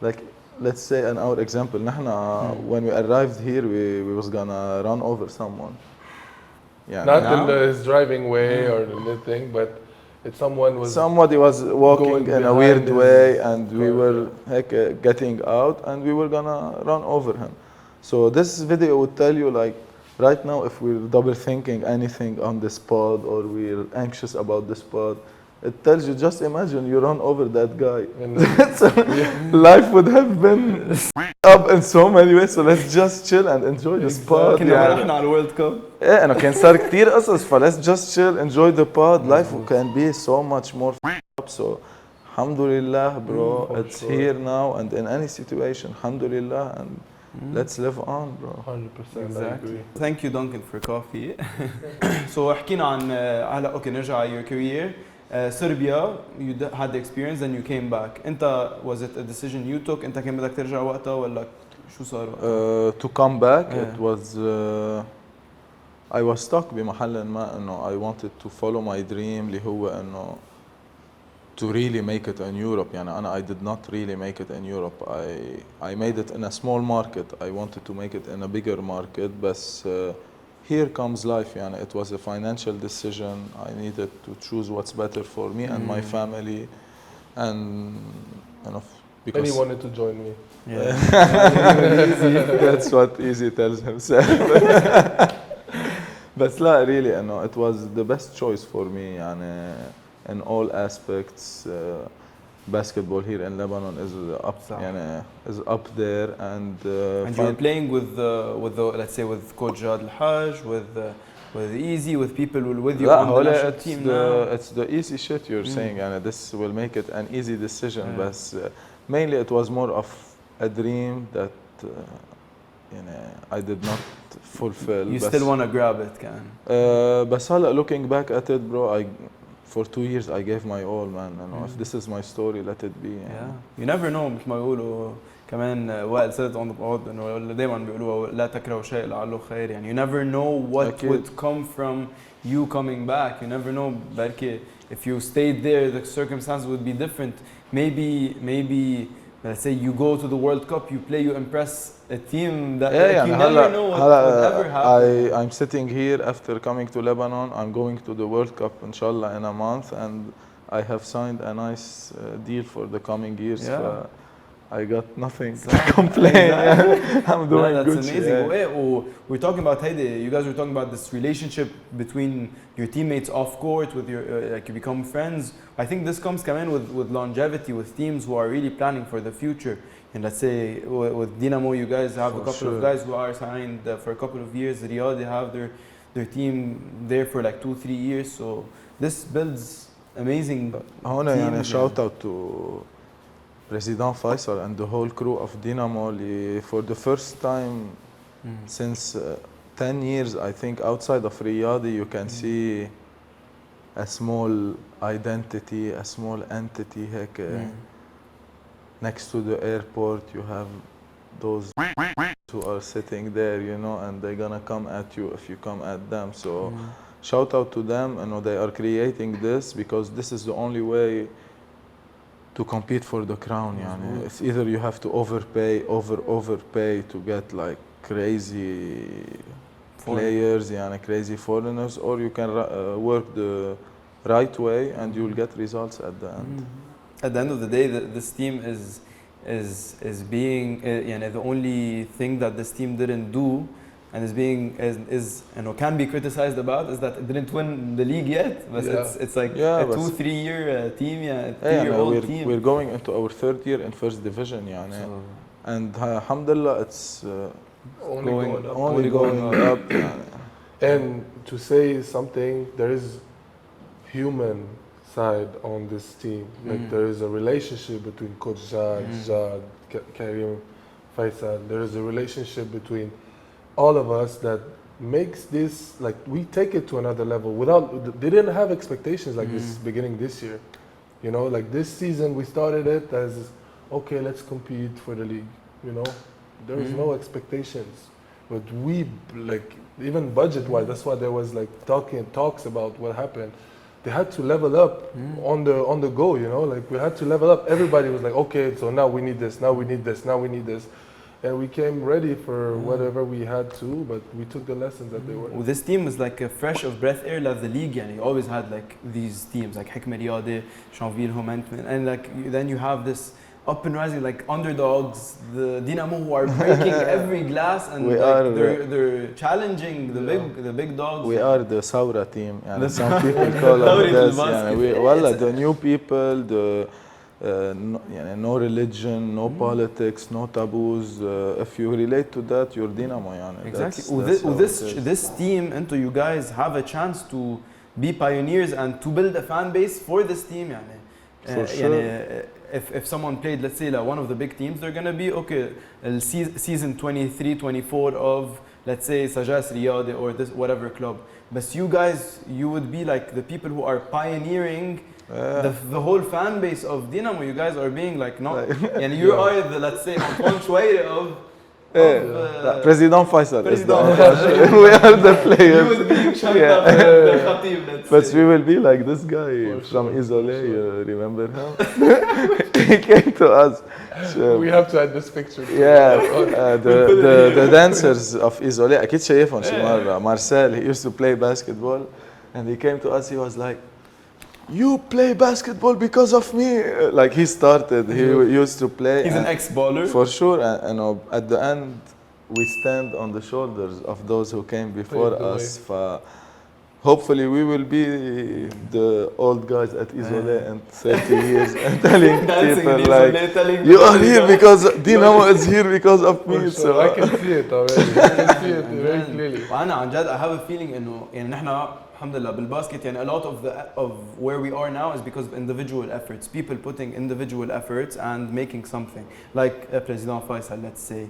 Like let's say in our example نحن when we arrived here we was gonna run over someone. Yeah. Not in his driving way or anything, but somebody was walking in a weird way and we were getting out and we were gonna run over him. So this video would tell you like right now if we're double thinking anything on this pod or we're anxious about this pod, it tells you just imagine you run over that guy. So life would have been up in so many ways, so let's just chill and enjoy this pod. كنا رحنا على الورلد كاب. ايه أنا كان صار كتير قصص let's just chill, enjoy the pod. Life can be so much more up. So alhamdulillah bro, it's here now and in any situation alhamdulillah and let's live on bro. 100%. Exactly. I agree. Thank you Duncan for coffee. So حكينا عن هلا اوكي نرجع على your career. Serbia, you had the experience and you came back. أنت was it a decision you took? أنت كان بدك ترجع وقتها ولا شو صار وقتها؟ To come back it was I was stuck بمحل ما إنه I wanted to follow my dream اللي هو إنه to really make it in Europe. يعني أنا I did not really make it in Europe. I made it in a small market. I wanted to make it in a bigger market. But here comes life. يعني it was a financial decision. I needed to choose what's better for me and my family, and because And he wanted to join me. Yeah. that's what Easy tells himself. But لا really إنه it was the best choice for me. يعني in all aspects. Basketball here in Lebanon is up, is up there, and you're playing with the let's say with Coach Jad with Easy, with people who will with you on the national team now. It's the easy shit you're saying, and this will make it an easy decision. But mainly it was more of a dream that I did not fulfill. You still want to grab it, can? بس هلا looking back at it, bro, for 2 years I gave my all, man. If this is my story, let it be. Yeah. You never know. مثل ما بيقولوا كمان وائل سيد on the pod إنه دايما بيقولوا لا تكرهوا شيء لعله خير. يعني you never know what would come from you coming back. You never know. بركي if you stayed there, the circumstances would be different. Maybe let's say you go to the World Cup, you play, you impress a team that you never know what would ever happen. I'm sitting here after coming to Lebanon. I'm going to the World Cup, inshallah, in a month, and I have signed a nice deal for the coming years. Yeah. I got nothing to complain. I'm doing that's good. That's amazing. We're talking about Heidel. You guys were talking about this relationship between your teammates off court, with your like you become friends. I think this comes coming with longevity, with teams who are really planning for the future. And let's say with Dinamo, you guys have a couple of guys who are signed for a couple of years. Riyadh, they have their team there for like 2-3 years. So this builds amazing. هون يعني shout out to President Faisal and the whole crew of Dinamo for the first time since 10 years, I think outside of Riyadh, you can see a small identity, a small entity هيك. Next to the airport, you have those who are sitting there, you know, and they're gonna come at you if you come at them. So shout out to them. You know, they are creating this because this is the only way to compete for the crown. Yani. It's either you have to overpay to get like crazy players, yani, crazy foreigners, or you can work the right way and you'll get results at the end. At the end of the day, this team is being the only thing that this team didn't do and is can be criticized about is that it didn't win the league yet. But it's like a 2-3 year team, 3-year-old team. We're going into our third year in first division, yani. And alhamdulillah, it's only going up. And to say something, there is human side on this team. Like there is a relationship between Coach Jad, Karim, Faisal. There is a relationship between all of us that makes this, like, we take it to another level. They didn't have expectations like this beginning this year. You know, like this season we started it as, okay, let's compete for the league. You know, there is no expectations. But we, like, even budget-wise, that's why there was like talks about what happened. They had to level up on the go, you know, like we had to level up. Everybody was like, okay, so now we need this, now we need this, now we need this. And we came ready for whatever we had to, but we took the lessons that they were. Well, this team was like a fresh of breath air of the league. And you always had like these teams like Hikmet Riyadi, Chanville, Homentman, and like then you have this up and rising like underdogs, the Dinamo who are breaking every glass and they're challenging the big dogs. We are the Saura team. And some people call us this. The new people, no religion, no politics, no taboos. If you relate to that, you're Dinamo. Exactly. This team, you guys have a chance to be pioneers and to build a fan base for this team. For sure. If someone played, let's say, like one of the big teams, they're gonna be okay. Season 23-24 of, let's say, Sajas Riyadh or this whatever club. But you guys, you would be like the people who are pioneering the whole fan base of Dinamo. You guys are being like and you are the, let's say, Antoine Chouaire of President Faisal. We are the players. You would be the Khatib, let's but say. we will be like this guy from Isolé. You remember him? He came to us. We have to add this picture. The dancers of Isolé. أكيد شايفهم شي مرة. Marcel, he used to play basketball, and he came to us. He was like, "You play basketball because of me." Like he started, he used to play. He's an ex-baller. For sure, and at the end, we stand on the shoulders of those who came before us. Hopefully, we will be the old guys at Isolé in 30 years and telling people like, "You are here because Dinamo is here because of me." So I can see it already. I can see it very clearly. وأنا عن جد I have a feeling إنه يعني نحن الحمد لله بالباسكت يعني a lot of where we are now is because of individual efforts, people putting individual efforts and making something like President Faisal, let's say,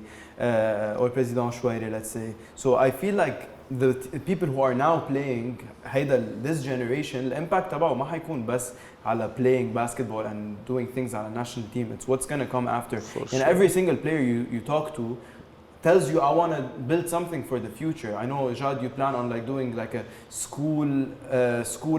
or President Chouaire, let's say. So I feel like the people who are now playing Heidel, this generation, the impact تبعه ما حيكون بس على playing basketball and doing things على national team. It's what's going to come after. And every single player you talk to tells you, I want to build something for the future. I know, Jad, you plan on like doing like a school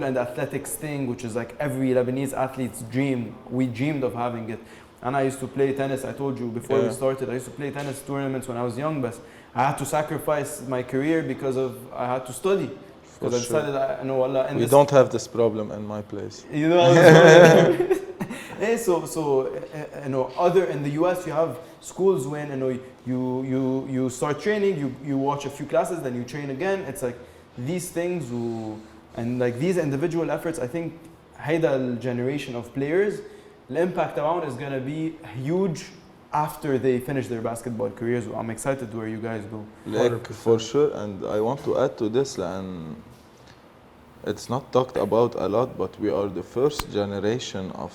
and athletics thing, which is like every Lebanese athlete's dream. We dreamed of having it. And I used to play tennis. I told you before we started, I used to play tennis tournaments when I was young, but I had to sacrifice my career because I had to study. Because I decided, we don't have this problem in my place. You know, other in the US, you have schools when you start training, you watch a few classes, then you train again. It's like these things, and like these individual efforts. I think Heidel generation of players, the impact around is gonna be huge after they finish their basketball careers. I'm excited where you guys go. Like, for sure, and I want to add to this, and it's not talked about a lot, but we are the first generation of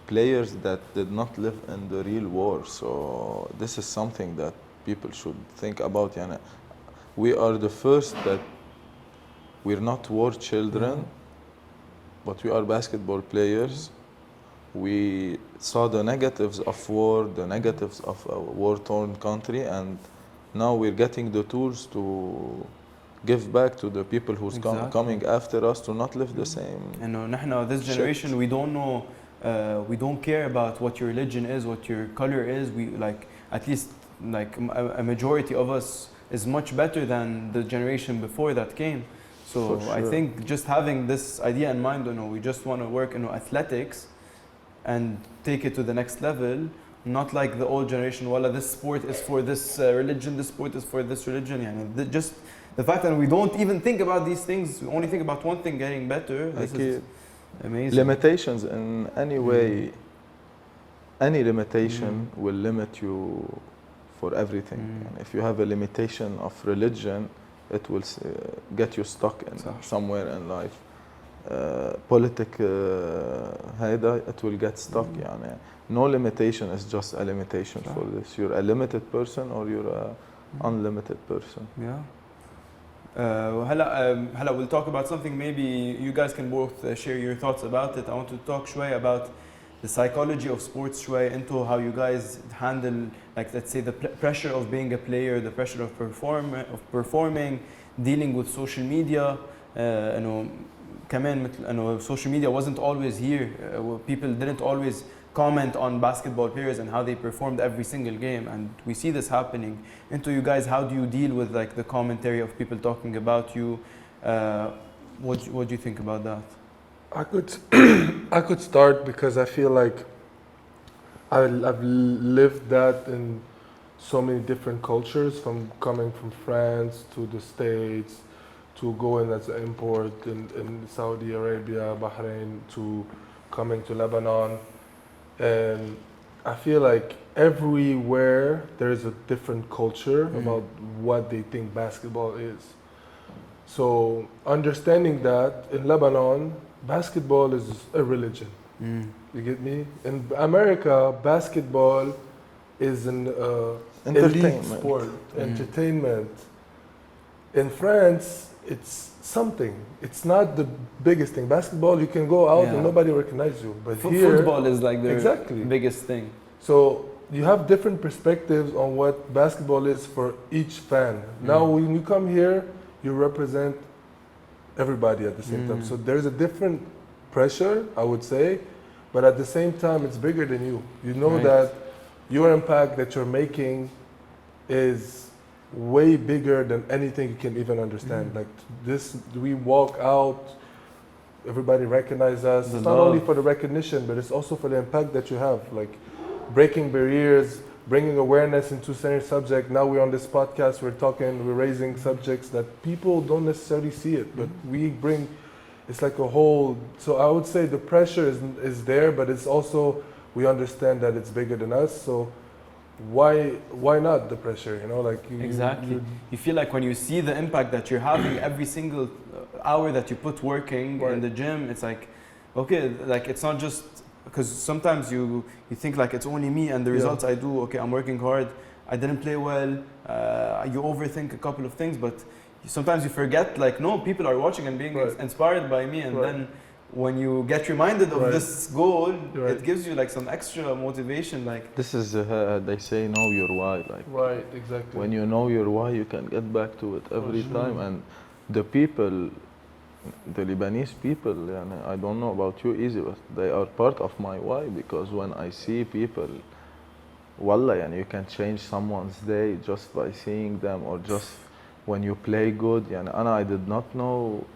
players that did not live in the real war. So this is something that people should think about. we are the first that we're not war children, but we are basketball players. We saw the negatives of war, the negatives of a war-torn country, and now we're getting the tools to give back to the people who's coming after us to not live the same. You know, نحن this generation, we don't know, we don't care about what your religion is, what your color is. We like, at least like a majority of us is much better than the generation before that came. So I think just having this idea in mind, you know, we just want to work in athletics and take it to the next level, not like the old generation, well, this sport is for this religion, this sport is for this religion. Yani, just the fact that we don't even think about these things, we only think about one thing getting better. This is amazing. Limitations in any way, any limitation will limit you for everything. And if you have a limitation of religion, it will get you stuck in somewhere in life. Heidel, it will get stuck. يعني. No limitation is just a limitation for this. You're a limited person or you're a unlimited person. Yeah. هلا we'll talk about something, maybe you guys can both share your thoughts about it. I want to talk شوي about the psychology of sports شوي, into how you guys handle, like, let's say, the pressure of being a player, the pressure of performing, dealing with social media. إنه كمان مثل إنه social media wasn't always here. People didn't always comment on basketball players and how they performed every single game, and we see this happening. Into you guys, how do you deal with like the commentary of people talking about you? What do you think about that? I could start because I feel like I've lived that in so many different cultures, from coming from France to the States, to going as an import in Saudi Arabia, Bahrain, to coming to Lebanon. And I feel like everywhere there is a different culture about what they think basketball is. So understanding that in Lebanon, basketball is a religion. You get me? In America, basketball is an elite sport, entertainment. In France, it's something. It's not the biggest thing. Basketball, you can go out and nobody recognizes you. But here, football is like the biggest thing. So you have different perspectives on what basketball is for each fan. Now, when you come here, you represent everybody at the same time. So there's a different pressure, I would say, but at the same time, it's bigger than you. You know that your impact that you're making is way bigger than anything you can even understand. Like this, we walk out, everybody recognizes us. It's not only for the recognition, but it's also for the impact that you have. Like breaking barriers, bringing awareness into certain subject. Now we're on this podcast, we're talking, we're raising subjects that people don't necessarily see it, but we bring, it's like a whole, so I would say the pressure is there, but it's also, we understand that it's bigger than us. So why not the pressure, you know, like you feel like when you see the impact that you're having every single hour that you put working in the gym, it's like, okay, like it's not just, because sometimes you think like it's only me and the results I do, okay, I'm working hard, I didn't play well, you overthink a couple of things, but sometimes you forget, like, no, people are watching and being inspired by me, and then when you get reminded of this goal, it gives you like some extra motivation. Like this is they say know your why. Like exactly. When you know your why, you can get back to it every time. And the people, the Lebanese people, and I don't know about you, easy, but they are part of my why, because when I see people, wallah, and you can change someone's day just by seeing them, or just when you play good. And I did not know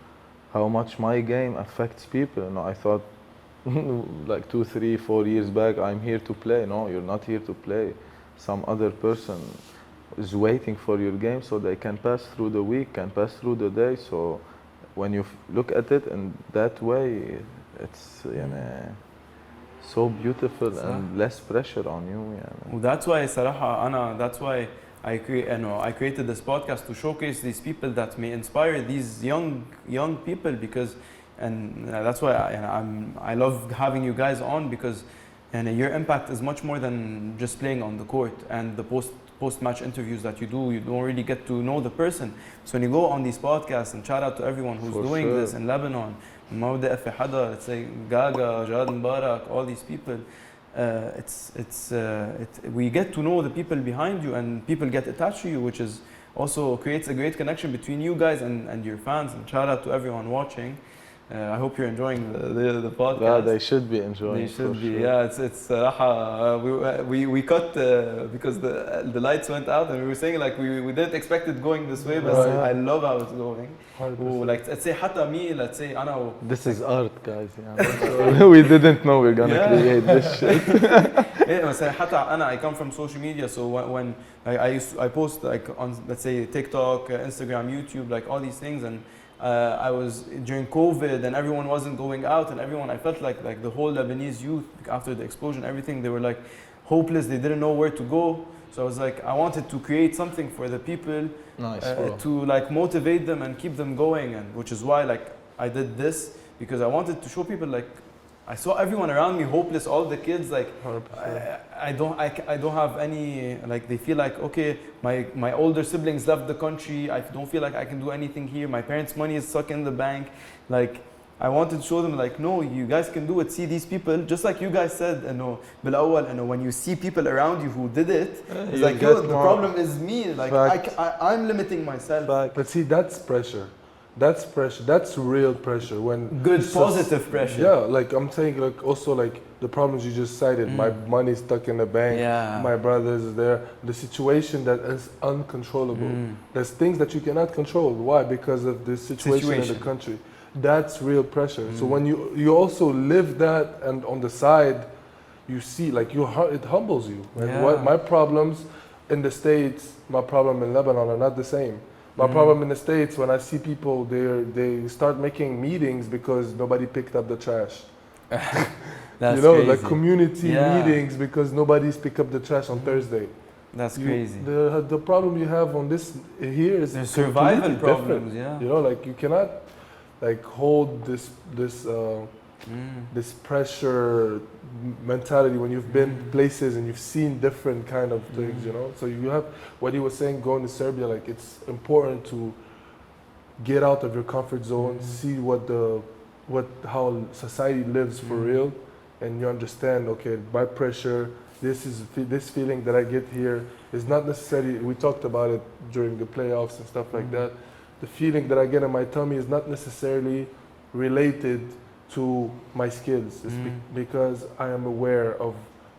how much my game affects people. You know, I thought like 2, 3, 4 years back, I'm here to play. No, you're not here to play. Some other person is waiting for your game so they can pass through the week, can pass through the day. So when you look at it in that way, it's so beautiful and less pressure on you. That's why صراحة that's why I created this podcast to showcase these people that may inspire these young people, because, and that's why I love having you guys on, because and your impact is much more than just playing on the court and the post-match interviews that you do. You don't really get to know the person. So when you go on these podcasts, and shout out to everyone who's doing this in Lebanon, Mawda Fi Hada, let's say Gaga, Jad Mubarak, all these people, we get to know the people behind you, and people get attached to you, which is also creates a great connection between you guys and your fans. And shout out to everyone watching. I hope you're enjoying the podcast. Yeah, they should be enjoying. They should be. Sure. Yeah, it's we cut because the lights went out, and we were saying like we didn't expect it going this way, but I love how it's going. Like let's say حتى me, let's say أنا. This is art, guys. Yeah. We didn't know we're gonna create this shit. I come from social media, so when I post like on, let's say, TikTok, Instagram, YouTube, like all these things, and I was during COVID and everyone wasn't going out, and I felt like the whole Lebanese youth after the explosion, everything, they were like hopeless, they didn't know where to go. So I was like, I wanted to create something for the people, to like motivate them and keep them going, and which is why like I did this, because I wanted to show people like I saw everyone around me hopeless, all the kids like I don't have any, like they feel like okay, my older siblings left the country, I don't feel like I can do anything here, my parents' money is stuck in the bank. Like I wanted to show them like no, you guys can do it. See these people, just like you guys said, when you see people around you who did it, it's like yo, the problem is me, like I'm limiting myself. But see, that's pressure. That's pressure. That's real pressure. When good positive pressure. Yeah, like I'm saying, like also like the problems you just cited. My money's stuck in the bank. Yeah. My brother's there. The situation that is uncontrollable. There's things that you cannot control. Why? Because of the situation in the country. That's real pressure. So when you also live that, and on the side, you see like it humbles you. Like what my problems in the States, my problem in Lebanon are not the same. My problem in the States, when I see people, they start making meetings because nobody picked up the trash. That's crazy. Like community meetings because nobody's picked up the trash on Thursday. That's crazy. The problem you have on this here is survival problems. Different. You know, like you cannot like hold this pressure mentality when you've been places and you've seen different kind of things, you know. So you have what he was saying, going to Serbia, like it's important to get out of your comfort zone, see how society lives for real, and you understand, okay, my pressure, this feeling that I get here is not necessarily, we talked about it during the playoffs and stuff like that, the feeling that I get in my tummy is not necessarily related to my skills. It's because I am aware of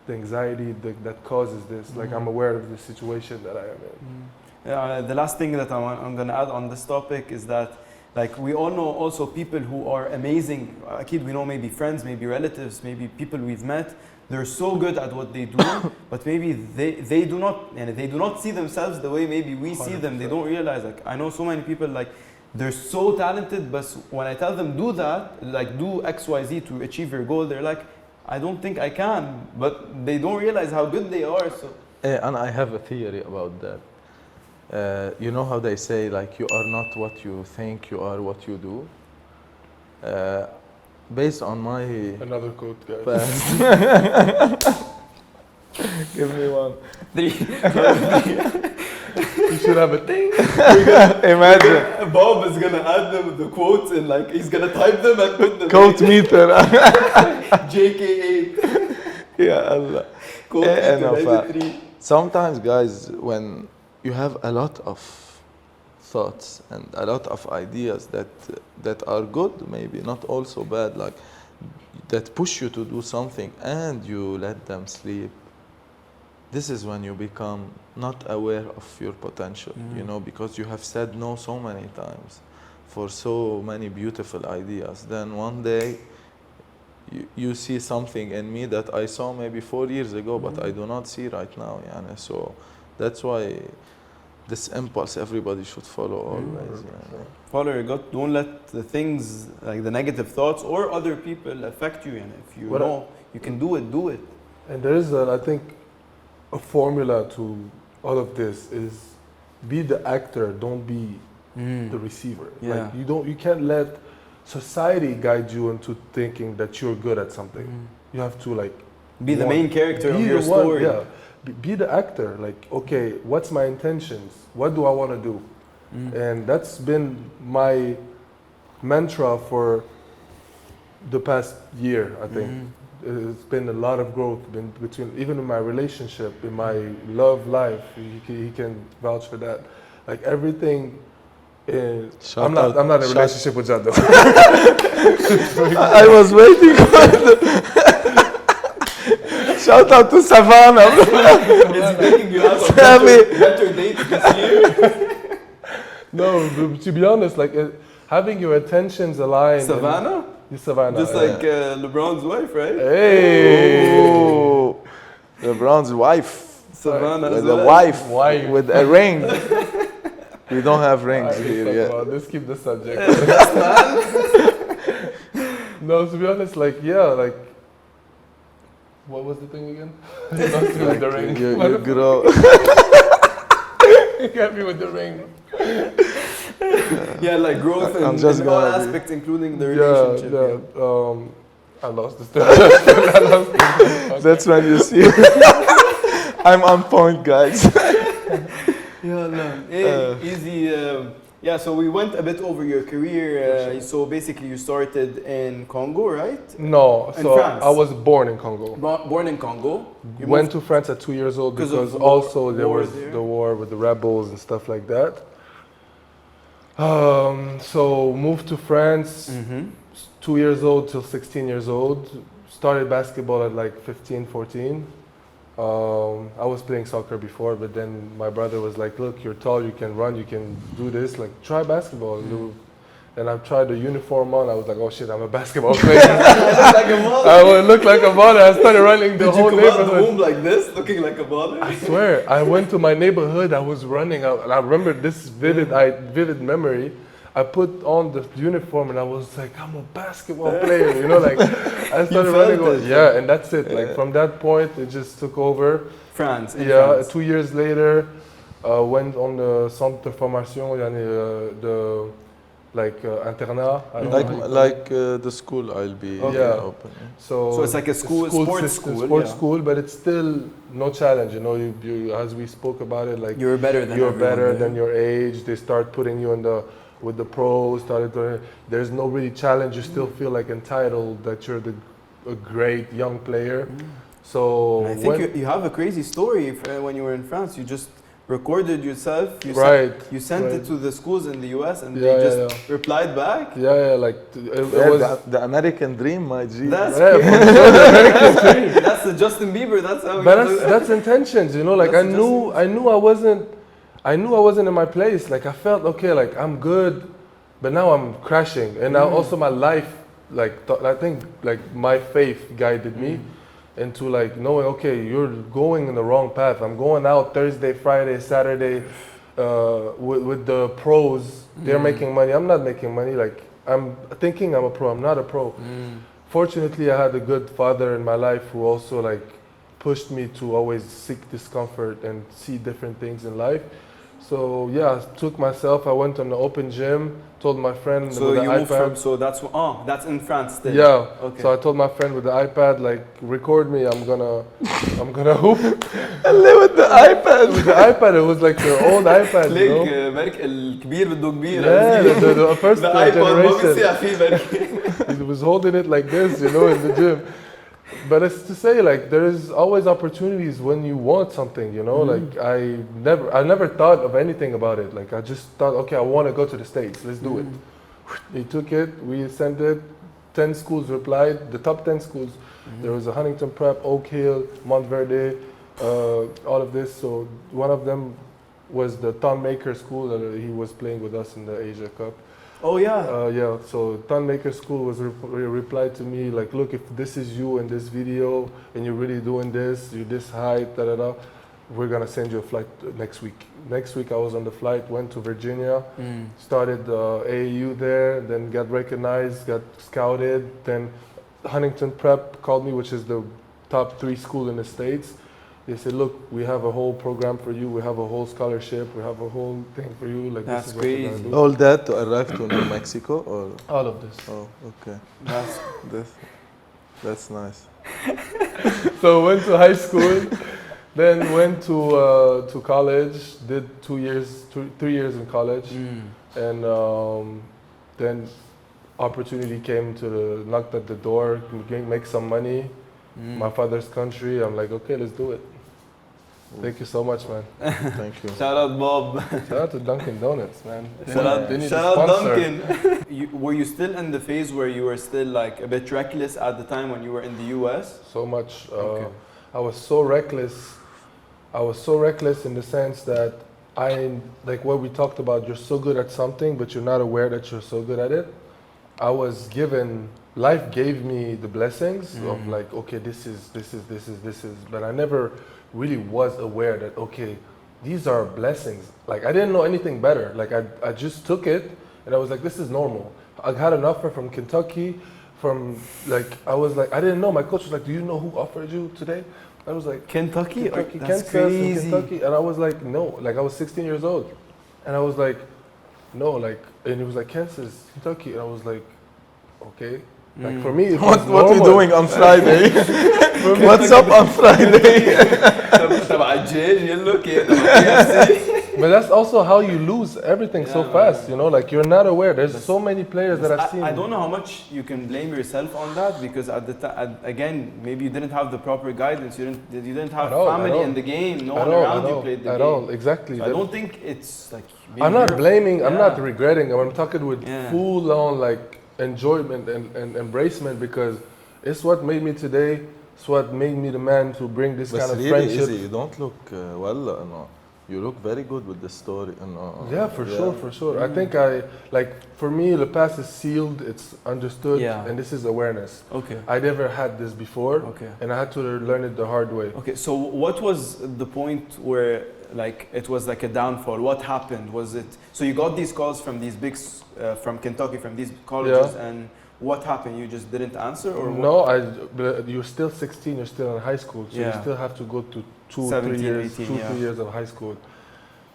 the anxiety that causes this. Like I'm aware of the situation that I am in. The last thing that I'm going to add on this topic is that like we all know also people who are amazing. We know maybe friends, maybe relatives, maybe people we've met. They're so good at what they do, but maybe they do not see themselves the way maybe we see them. They don't realize. Like I know so many people like they're so talented, but when I tell them do that, like do X, Y, Z to achieve your goal, they're like, I don't think I can, but they don't realize how good they are. So, and I have a theory about that. You know how they say like you are not what you think, you are what you do. Based on my another quote, guys. Past. Give me one. 3. You should have a thing. Imagine. Bob is gonna add them the quotes and like he's gonna type them and put them. Quote meter. JK8. Yeah, Allah. Quote meter. Sometimes, guys, when you have a lot of thoughts and a lot of ideas that are good, maybe not also bad, like that push you to do something, and you let them sleep. This is when you become not aware of your potential, you know, because you have said no so many times for so many beautiful ideas. Then one day you see something in me that I saw maybe 4 years ago, but I do not see right now. Yani. So that's why this impulse everybody should follow always. Yani. Follow your gut. Don't let the things like the negative thoughts or other people affect you. And if you know you can do it, do it. And there is, I think, a formula to all of this is be the actor, don't be the receiver. Yeah. Like you can't let society guide you into thinking that you're good at something. You have to like Be the main character of be your the one, story. yeah. Be the actor. Like, okay, what's my intentions? What do I want to do? And that's been my mantra for the past year, I think. It's been a lot of growth between, even in my relationship, in my love life. He can vouch for that. Like everything. I'm not in a relationship with Jad though. I was waiting for the shout out to Savannah. Is he taking you out on better dates this year? No, to be honest, like having your attentions aligned. Savannah? Savannah. Just like LeBron's wife, right? Hey! Oh, LeBron's wife. Savannah. The wife with a ring. We don't have rings here yet. Let's keep the subject. No, to be honest, like, yeah, like, what was the thing again? Nothing with the ring. You grow. You got me with the ring. Yeah, like growth in all aspects, including the relationship. I lost the story. That's when you see. I'm on point, guys. Yeah, no. Easy. Yeah, so we went a bit over your career. So basically, you started in Congo, right? No, so France. I was born in Congo. Born in Congo. You went to France at 2 years old because also there was the war with the rebels and stuff like that. So moved to France, 2 years old till 16 years old. Started basketball at like 15, 14. I was playing soccer before, but then my brother was like, look, you're tall, you can run, you can do this, like try basketball. And I tried the uniform on, I was like, oh shit, I'm a basketball player. I would look like a baller. I started running the whole neighborhood. Did you come out the womb like this, looking like a baller? I swear, I went to my neighborhood, I was running out, and I remember this vivid memory. I put on the uniform and I was like, I'm a basketball player, you know, like I started running. Yeah, and that's it. Like from that point, it just took over. France. France. 2 years later, went on the centre de formation, the internat. Like the school I'll be open. So it's like a school, sports school, but it's still no challenge. You know, you as we spoke about it, like you're better than your age. They start putting you in with the pros. There's no really challenge. You still feel like entitled that you're a great young player. So I think you have a crazy story when you were in France. You just recorded yourself. You sent it to the schools in the US, and they just replied back. Like it was the American dream, my G. That's the American dream. That's the Justin Bieber. That's how. But that's intentions, you know. Like I knew I wasn't in my place. Like I felt okay. Like I'm good, but now I'm crashing. And now also my life, I think like my faith guided me into like knowing, okay, you're going in the wrong path. I'm going out Thursday, Friday, Saturday with the pros. They're making money. I'm not making money. Like I'm thinking I'm a pro. I'm not a pro. Fortunately, I had a good father in my life who also like pushed me to always seek discomfort and see different things in life. So yeah, I took myself. I went on the open gym. Told my friend with the iPad. That's in France still. Yeah. Okay. So I told my friend with the iPad, like, record me. I'm gonna hoop. And with the iPad. With the iPad, it was like the old iPad. You know? الكبير بده كبير. Yeah, the first generation. He was holding it like this, you know, in the gym. But it's to say, like, there is always opportunities when you want something, you know. Like I never thought of anything about it. Like I just thought, okay, I want to go to the States. Let's do it. He took it. We sent it. 10 schools replied. The top 10 schools. There was a Huntington Prep, Oak Hill, Montverde, all of this. So one of them was the Thon Maker School that he was playing with us in the Asia Cup. Oh yeah. So Thon Maker School was replied to me like, look, if this is you in this video and you're really doing this, you're this height, we're gonna send you a flight next week. Next week I was on the flight, went to Virginia, started AAU there, then got recognized, got scouted. Then Huntington Prep called me, which is the top 3 school in the States. They said, look, we have a whole program for you. We have a whole scholarship. We have a whole thing for you. Like, that's this is crazy. What we're gonna do. All that to arrive to New Mexico, or all of this. Oh, okay. That's nice. So went to high school, then went to college, did 3 years in college, and then opportunity came knocked at the door, make some money. My father's country. I'm like, okay, let's do it. Thank you so much, man. Thank you. Shout out Bob. Shout out to Dunkin' Donuts, man. Shout out Duncan. Were you still in the phase where you were still like a bit reckless at the time when you were in the US? So much. Okay. I was so reckless. I was so reckless in the sense that like what we talked about, you're so good at something, but you're not aware that you're so good at it. I was given, life gave me the blessings of like, okay, this is, but I never really was aware that, okay, these are blessings. Like I didn't know anything better. Like I just took it and I was like, this is normal. I had an offer from Kentucky, I was like, I didn't know. My coach was like, do you know who offered you today? I was like, Kentucky? That's That's crazy. Kentucky. And I was like, no. Like I was 16 years old. And I was like, no, like, and he was like, Kansas, Kentucky. And I was like, okay. Like for me, it was What are you doing on Friday? What's up on Friday? But that's also how you lose everything so fast, you know, like you're not aware. There's so many players that I've seen. I don't know how much you can blame yourself on that because at the time, again, maybe you didn't have the proper guidance. You didn't have family in the game. No one around you played the game. At all, exactly. So I don't think it's like. I'm not blaming. I'm not regretting. I'm talking with full on like enjoyment and embracement because it's what made me today. It's what made me the man to bring this kind of really friendship. Easy. You don't look well. No. You look very good with this story. Yeah, for sure. I think for me, the past is sealed, it's understood, and this is awareness. Okay. I never had this before, and I had to learn it the hard way. Okay, so what was the point where like it was like a downfall? What happened? Was it, so you got these calls from these big, from Kentucky, from these colleges, and what happened? You just didn't answer, or no? You're still 16. You're still in high school, so you still have to go to 3 years, 2 3 years of high school.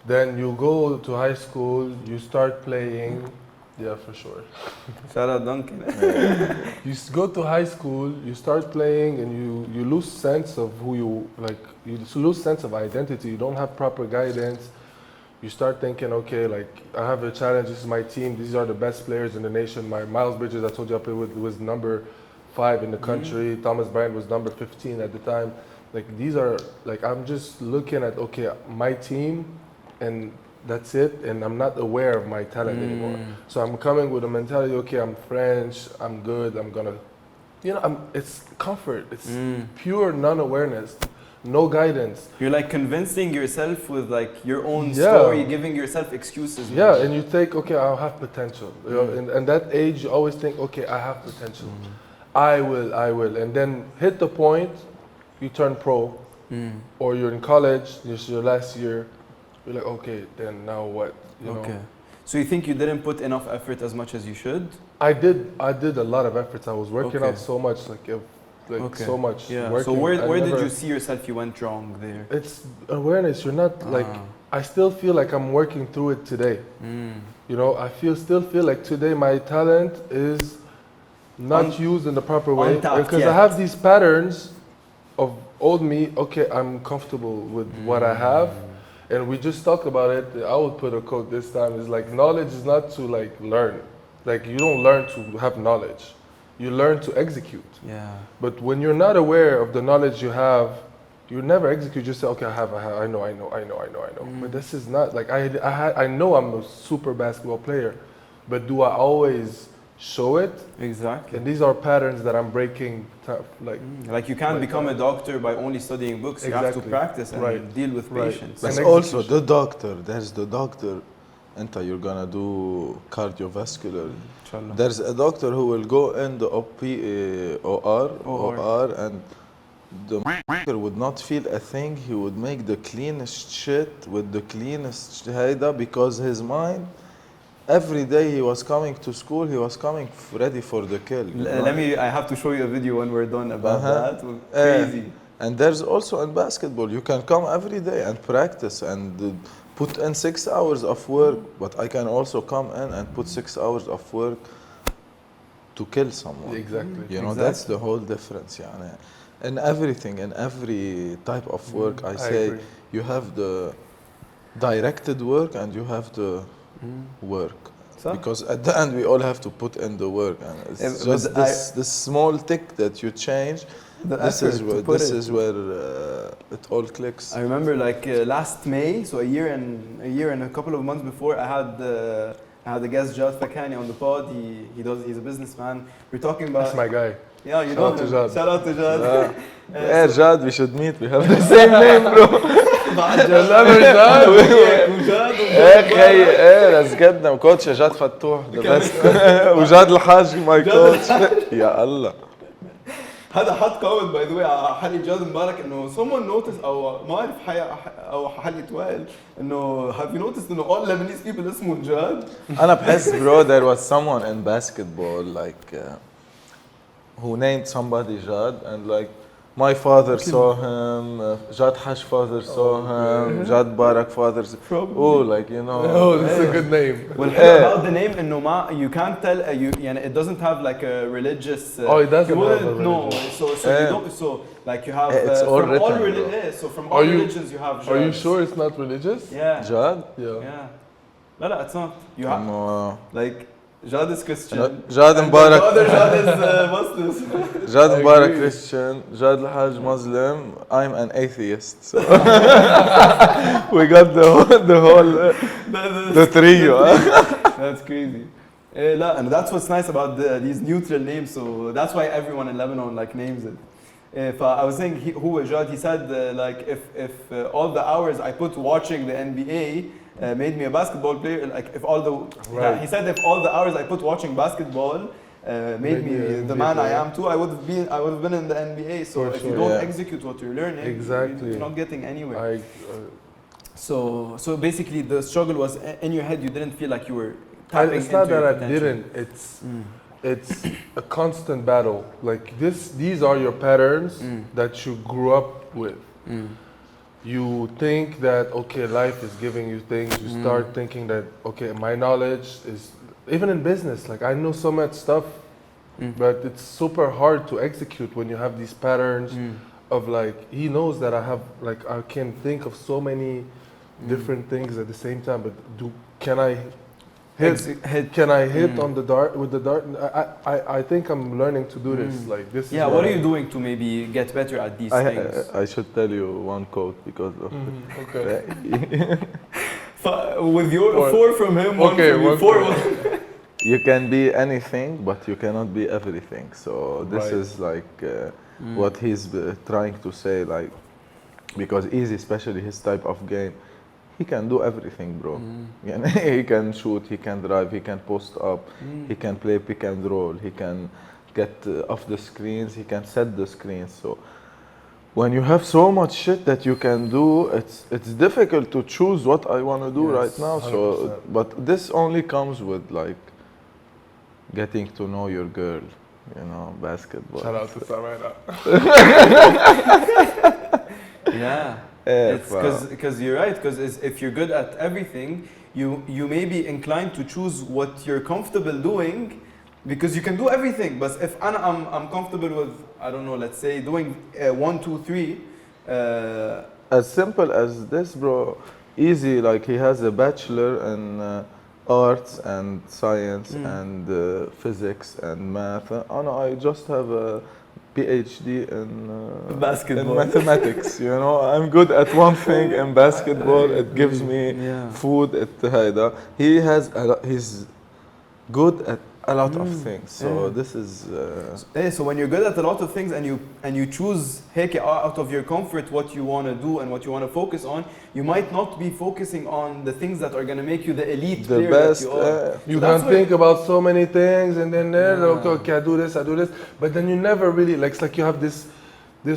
Then you go to high school. You start playing. Yeah, for sure. Shout out Duncan. You go to high school. You start playing, and you lose sense of who you like. You lose sense of identity. You don't have proper guidance. You start thinking, okay, like I have a challenge. This is my team. These are the best players in the nation. My Miles Bridges, I told you I played with, was number 5 in the country. Thomas Bryant was number 15 at the time. Like these are like I'm just looking at okay, my team, and that's it. And I'm not aware of my talent anymore. So I'm coming with a mentality. Okay, I'm French. I'm good. I'm gonna, it's comfort. It's pure non-awareness. No guidance. You're like convincing yourself with like your own story, giving yourself excuses. Yeah, and you think, okay, I'll have potential. You know, and that age, you always think, okay, I have potential. I will. And then hit the point, you turn pro, or you're in college, this is your last year. You're like, okay, then now what? You know? So you think you didn't put enough effort as much as you should? I did a lot of efforts. I was working out so much, so much. Yeah. Working. So where did you see yourself you went wrong there? It's awareness. You're not like, I still feel like I'm working through it today. You know, I still feel like today my talent is not used in the proper way. Because I have these patterns of old me, okay, I'm comfortable with what I have. And we just talked about it. I would put a quote this time. It's like, knowledge is not to like learn. Like you don't learn to have knowledge. You learn to execute. Yeah. But when you're not aware of the knowledge you have, you never execute. You say, okay, I know. But this is not like I know I'm a super basketball player, but do I always show it? Exactly. And these are patterns that I'm breaking. Like you can't become a doctor by only studying books. You have to practice and deal with patients. But also the doctor. There's the doctor. You're gonna do cardiovascular. Inshallah. There's a doctor who will go in the OR, and the doctor would not feel a thing. He would make the cleanest shit with the cleanest Heidel because his mind, every day he was coming to school, he was coming ready for the kill. I have to show you a video when we're done about that. Crazy. And there's also in basketball, you can come every day and practice and put in 6 hours of work, but I can also come in and put 6 hours of work to kill someone. Exactly. You know, that's the whole difference. in everything, in every type of work, I say agree. you have the directed work and you have the work. So? Because at the end we all have to put in the work, and it's Yeah, but just this small tick that you change. This is where it all clicks. I remember like last May, so a year and a couple of months before, I had the guest Jad Khalil on the pod. He's a businessman. We're talking about. That's my guy. Yeah, you Shout know out to him. Jad. Shout out to Jad. Hey Jad, we should meet. We have the same name, bro. Hey, let's get them. Coach Jad Fatouh, the best. وجاد الحاجي, my coach. يا الله. هذا حط كومنت باي ذا واي على حلقه جاد مبارك انه someone noticed او ما اعرف او حلقه وائل انه have you noticed انه all Lebanese people اسمهم جاد. أنا بحس bro there was someone in basketball like who named somebody Jad, and like my father saw him, Jad Hash father saw him, Jad Barak father. Oh, like you know. Oh, this is a good name. Well, about the name انه ما you can't tell يعني it doesn't have like a religious. Oh, it doesn't you have a no, religious. so you don't, so like you have It's all from written, all bro. so from all religions you have. Are you Jads. sure it's not religious? Yeah. Jad? Yeah. لا, it's not. You have like Jad is Christian. Jad and Mubarak. the other Jad is Muslim. Jad Mubarak Christian, Jad Al-Haj Muslim. I'm an atheist. So we got the whole the trio. That's crazy. لا, and that's what's nice about these neutral names. So that's why everyone in Lebanon like names it. If I was saying who was Jad, he said like if all the hours I put watching the NBA made me a basketball player, like if all the he said if all the hours I put watching basketball made me the man I am too, I would have been in the NBA. So if you don't execute what you're learning, you're not getting anywhere. So basically the struggle was in your head. You didn't feel like you were tapping It's not into that your I potential. didn't. It's a constant battle. Like these are your patterns that you grew up with. You think that okay, life is giving you things. You start thinking that okay, my knowledge is even in business. Like I know so much stuff, but it's super hard to execute when you have these patterns of like he knows that I have like I can think of so many different things at the same time. But can I hit on the dart with the dart? I think I'm learning to do this. Like this. Yeah, what are you doing to maybe get better at these things? I should tell you one quote because of Okay. With your 4 from him, 1 Okay, from you, 4. You can be anything, but you cannot be everything. So this is like what he's trying to say, like because Easy, especially his type of game, he can do everything, bro. He can shoot, he can drive, he can post up, he can play pick and roll, he can get off the screens, he can set the screens. So when you have so much shit that you can do, it's difficult to choose what I want to do right now. 100%. So, but this only comes with like getting to know your girl, you know, basketball. Shout out to Samara. Yeah. It's because you're right. Because if you're good at everything, you may be inclined to choose what you're comfortable doing, because you can do everything. But if I'm comfortable with, I don't know, let's say doing 1, 2, 3. As simple as this, bro. Easy, like he has a bachelor in arts and science and physics and math. I just have a PhD in Basketball. in mathematics. You know, I'm good at one thing in basketball. It gives me food at Heidel. He's good at a lot of things. So this is. So when you're good at a lot of things and you choose هيك out of your comfort what you want to do and what you want to focus on, you might not be focusing on the things that are going to make you the elite the player best. that you are. You can think about so many things and then okay, I do this, but then you never really like. It's like you have this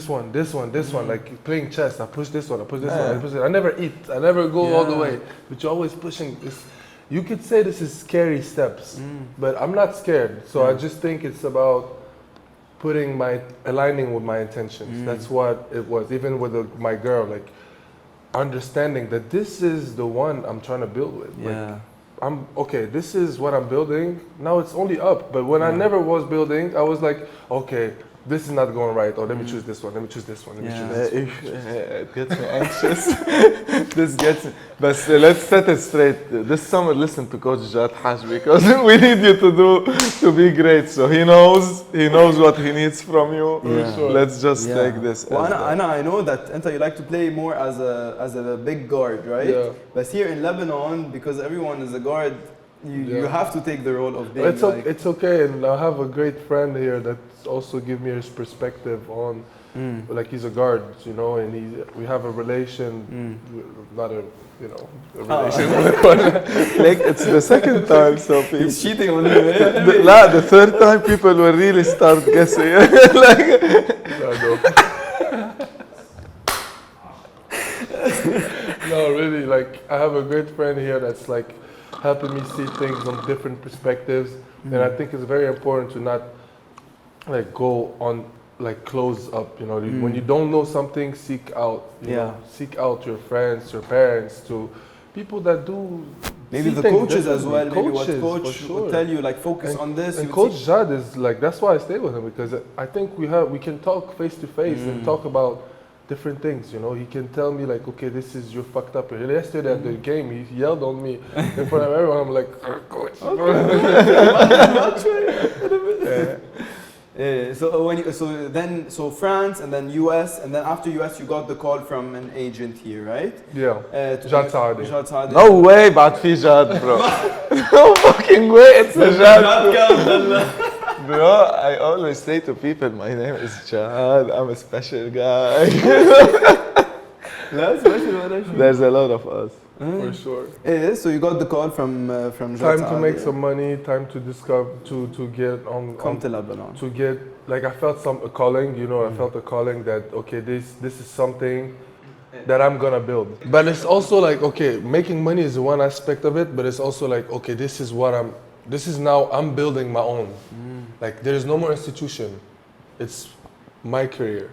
one, like playing chess. I push this one, I push this one, I push it. I never eat, I never go all the way, but you're always pushing this. You could say this is scary steps, but I'm not scared. So I just think it's about aligning with my intentions. That's what it was. Even with my girl, like understanding that this is the one I'm trying to build with. Like, I'm okay. This is what I'm building. Now it's only up. But when I never was building, I was like, okay, this is not going right, or let me choose this one, let me choose this one, let me choose this one. It gets me anxious. This gets me. But let's set it straight. This summer, listen to Coach Jad Haj because we need you to be great. So he knows what he needs from you. Yeah. Sure. Let's just take this. Well, as I know that you like to play more as a big guard, right? Yeah. But here in Lebanon, because everyone is a guard, you have to take the role of being It's okay, and I have a great friend here that also give me his perspective on, like he's a guard, you know, and we have a relation, not a, you know, a relation, but like it's the second time, so people. he's cheating on you. The third time people will really start guessing. Like, no, really, like I have a great friend here that's like helping me see things from different perspectives, and I think it's very important to not like go on like close up, you know. When you don't know something, seek out, you know, seek out your friends, your parents, to people that do. Maybe see the things coaches as well. differently. Maybe what coach would tell you, like focus on this. And you Coach see- Jad is like, that's why I stay with him, because I think we can talk face to face and talk about different things, you know. He can tell me like, okay, this is, you're fucked up here. Yesterday at the game, he yelled on me in front of everyone. I'm like, Coach. So France and then US, and then after US you got the call from an agent here, right? Yeah, Jad Saadi. Jad Saadi. no way, بعد في جاد, bro. No fucking way, it's a Jad. Bro, I always say to people, my name is Jad. I'm a special guy. لا special ولا شيء. There's a lot of us. For sure. So you got the call from Jad Time to Saadi. make some money, time to discover, to get on. Come to Lebanon. To get, like, I felt a calling, you know, I felt a calling that, okay, this is something that I'm gonna build. But it's also like, okay, making money is one aspect of it, but it's also like, okay, this is now I'm building my own. Like, there is no more institution. It's my career.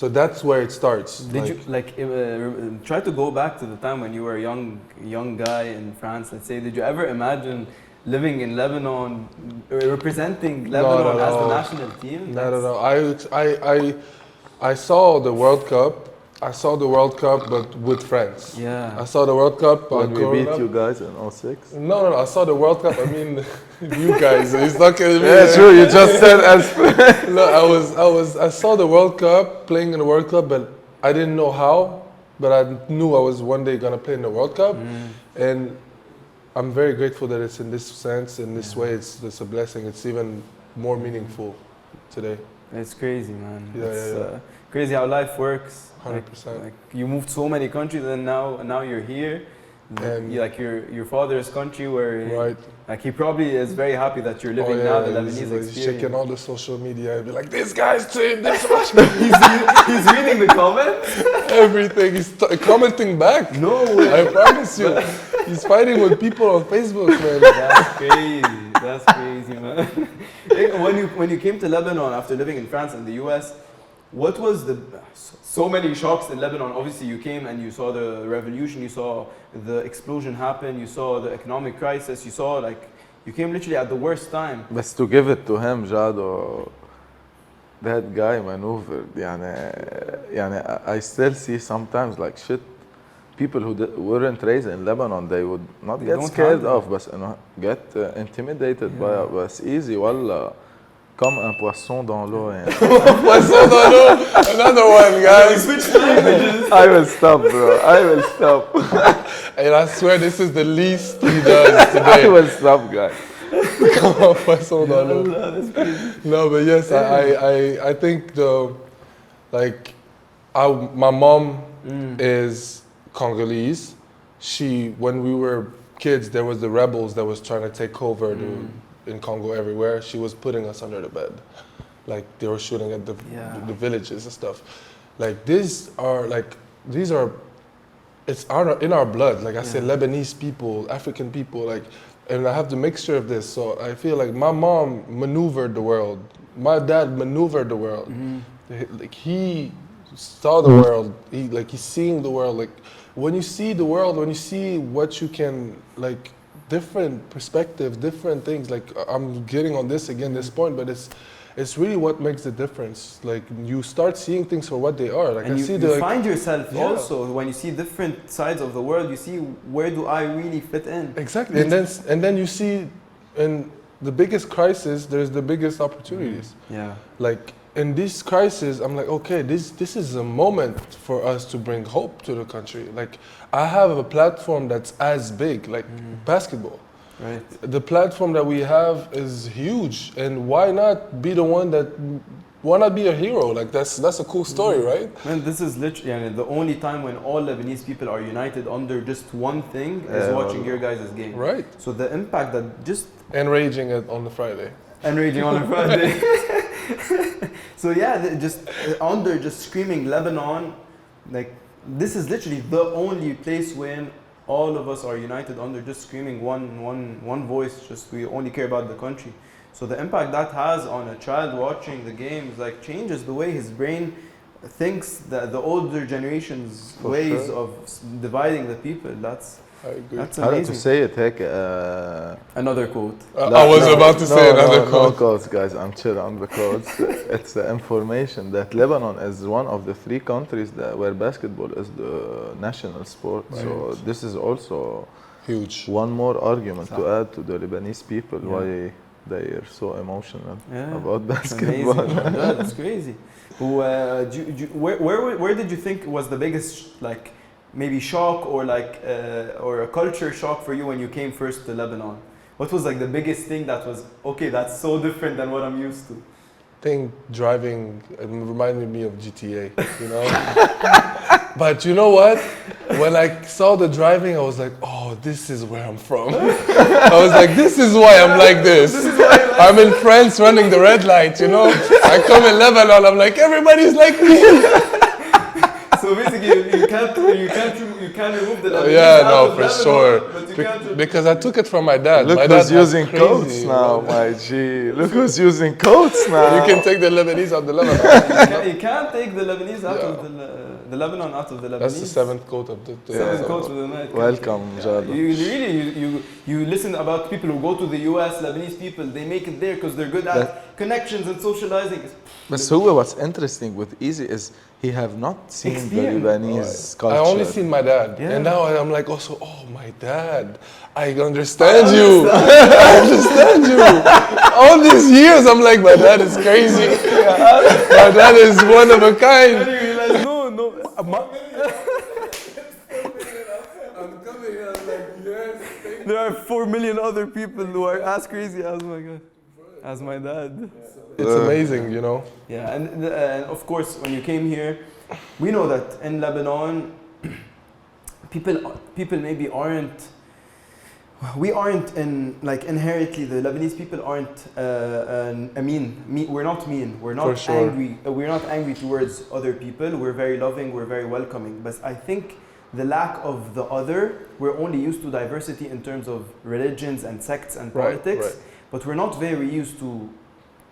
So that's where it starts. Did you try to go back to the time when you were a young guy in France? Let's say, did you ever imagine living in Lebanon, representing Lebanon as the national team? Not at all. I saw the World Cup. I saw the World Cup, but with friends. Yeah. I saw the World Cup. When we growing beat up. you guys in 06. No. I saw the World Cup. I mean, you guys. He's not kidding me. Yeah, true. You just said as. No, I saw the World Cup, playing in the World Cup, but I didn't know how. But I knew I was one day gonna play in the World Cup, and I'm very grateful that it's in this sense, in this way. It's a blessing. It's even more meaningful today. It's crazy, man. Yeah, It's crazy how life works. 100%. Like you moved so many countries, and now you're here. And like your father's country, where right. like he probably is very happy that you're living now the Lebanese experience. He's checking all the social media and be like, this guy's saying this much. He's reading the comments. Everything. He's commenting back. No way. I promise you. He's fighting with people on Facebook, man. That's crazy. That's crazy, man. When you came to Lebanon after living in France and the US, what was so many shocks in Lebanon? Obviously, you came and you saw the revolution, you saw the explosion happen, you saw the economic crisis, you came literally at the worst time. But to give it to him, Jado, that guy maneuvered. I still see sometimes like shit. People who weren't raised in Lebanon, they would not get scared of, but get intimidated by it. But it's easy, wallah. Comme un poisson dans l'eau. Poisson dans l'eau. Another one, guys. I will stop, bro. I will stop. And I swear this is the least he does today. I will stop, guys. Come on, poisson dans l'eau. No, but yes, I think my mom is Congolese. When we were kids, there was the rebels that was trying to take over in Congo everywhere. She was putting us under the bed. Like they were shooting at the villages and stuff. Like these are it's in our blood. Like I said, Lebanese people, African people, and I have the mixture of this. So I feel like my mom maneuvered the world. My dad maneuvered the world. Like he saw the world. He's seeing the world. Like when you see the world, when you see what you can different perspectives, different things. Like I'm getting on this point, but it's really what makes the difference. Like you start seeing things for what they are. Like and I you, see you find yourself Yeah. also when you see different sides of the world. You see, where do I really fit in? Exactly, and then you see, in the biggest crisis, there's the biggest opportunities. Yeah. Like in this crisis, I'm like, okay, this is a moment for us to bring hope to the country. Like I have a platform that's as big, like basketball. Right. The platform that we have is huge, and why not be the one that? Why not be a hero? Like that's a cool story, right? Man, this is literally the only time when all Lebanese people are united under just one thing is watching your guys' game. Right. So the impact that just And raging it on the Friday. and raging on a Friday. So yeah, just under just screaming Lebanon, like this is literally the only place when all of us are united under just screaming one voice. Just we only care about the country. So the impact that has on a child watching the games like changes the way his brain thinks. The older generation's For ways sure. of dividing the people. I agree. That's How to amazing. say it هيك Another quote. I was about to say another No quote. quotes, guys. I'm chill on the quotes. It's the information that Lebanon is one of the 3 countries where basketball is the national sport. Right. So this is also Huge. one more argument to add to the Lebanese people Yeah. why they are so emotional Yeah. about It's basketball. amazing. Yeah, that's crazy. Where did you think was the biggest like maybe shock or like or a culture shock for you when you came first to Lebanon? What was like the biggest thing that was okay? That's so different than what I'm used to. I think driving reminded me of GTA, you know? But you know what? When I saw the driving, I was like, oh, this is where I'm from. I was like, this is why I'm like this. I'm in France running the red light, you know? I come in Lebanon, I'm like, everybody's like me. So basically, you can't remove the Lebanese Yeah, out no, of for Lebanon, sure. but you can't Because I took it from my dad. Look My who's dad has using crazy, coats you now, know? my G. Look who's using coats now. You can take the Lebanese out the Lebanon. you can't take the Lebanese out of the Lebanon out of the Lebanese. That's the 7th quote of the Seventh quote of the night. Welcome, Jad. You listen about people who go to the US, Lebanese people, they make it there because they're good at connections and socializing. But what's interesting with Easy is he have not seen the Experience. Lebanese culture. I only seen my dad, Yeah. and now I'm like also, oh my dad, I understand you. I understand you. All these years, I'm like, my dad is crazy. My dad is one of a kind. And you realize, no. I'm coming here, I'm like, yes. There are 4 million other people who are as crazy as my God, as my dad. It's amazing, you know. Yeah, and of course, when you came here, we know that in Lebanon, people maybe aren't. We aren't inherently the Lebanese people aren't mean. We're not mean. We're not For sure. angry. We're not angry towards other people. We're very loving. We're very welcoming. But I think the lack of the other. We're only used to diversity in terms of religions and sects and politics, but we're not very used to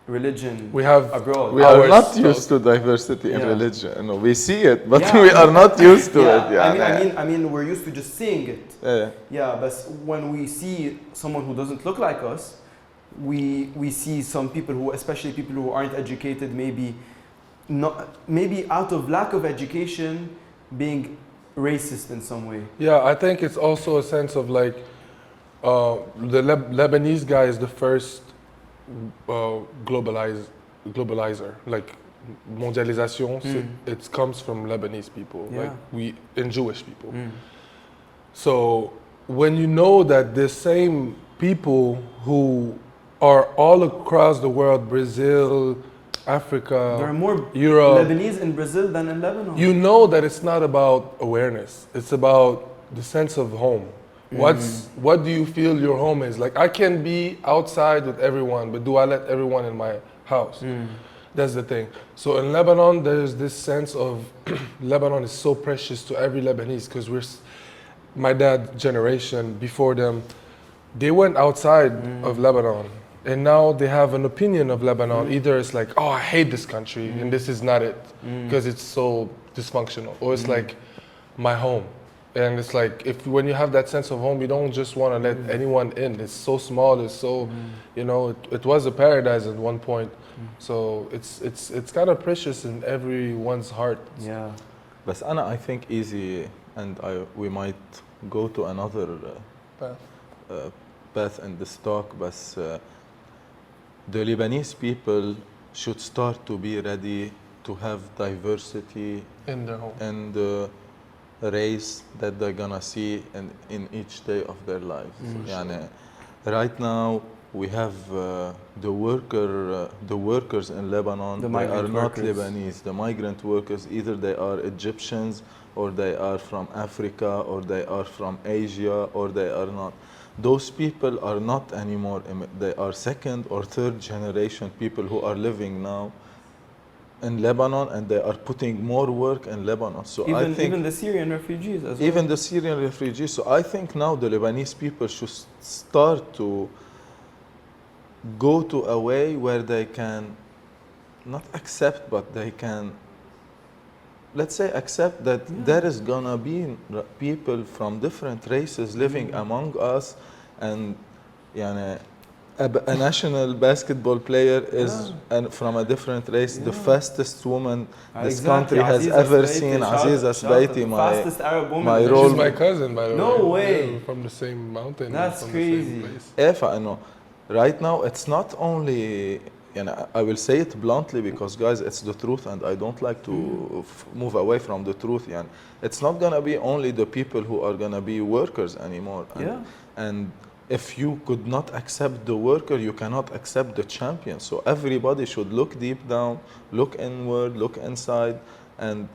religion We have abroad. We are Ours not still. used to diversity in Yeah. religion. No, we see it, but Yeah. we are not used to it. I mean, we're used to just seeing it. Yeah, but when we see someone who doesn't look like us, we see some people who, especially people who aren't educated, maybe out of lack of education, being racist in some way. Yeah, I think it's also a sense of like the Lebanese guy is the first globalizer. Like mondialisation, it comes from Lebanese people, Yeah. like and Jewish people. So when you know that the same people who are all across the world, Brazil, Africa, There are more Europe, Lebanese in Brazil than in Lebanon. you know that it's not about awareness. It's about the sense of home. What do you feel your home is? Like I can be outside with everyone, but do I let everyone in my house? That's the thing. So in Lebanon, there's this sense of Lebanon is so precious to every Lebanese because my dad's generation before them, they went outside of Lebanon. And now they have an opinion of Lebanon. Either it's like, oh, I hate this country, and this is not it, because it's so dysfunctional. Or it's like, my home. And it's like when you have that sense of home, you don't just want to let anyone in. It's so small. It's so, it was a paradise at one point. So it's kind of precious in everyone's heart. Yeah. But Anna, I think easy, and we might go to another path in this talk. But the Lebanese people should start to be ready to have diversity In their home. and the race that they're gonna see in each day of their lives. يعني, right now we have the workers in Lebanon. They are not Lebanese. The migrant workers, either they are Egyptians or they are from Africa or they are from Asia or they are not. Those people are not anymore. They are second or third generation people who are living now in Lebanon, and they are putting more work in Lebanon. So I think even the Syrian refugees as well. Even the Syrian refugees. So I think now the Lebanese people should start to go to a way where they can not accept, but they can, let's say, accept that there is gonna be people from different races living among us, and a national basketball player is from a different race, the fastest woman this country has ever seen. Aziza Sbaiti, fastest Arab woman. my role. She's my cousin, by the way. No way. Yeah, from the same mountain. That's from crazy. The same place. I know. Right now, it's not only, I will say it bluntly because, guys, it's the truth, and I don't like to move away from the truth. It's not gonna be only the people who are gonna be workers anymore. And if you could not accept the worker, you cannot accept the champion. So everybody should look deep down, look inward, look inside, and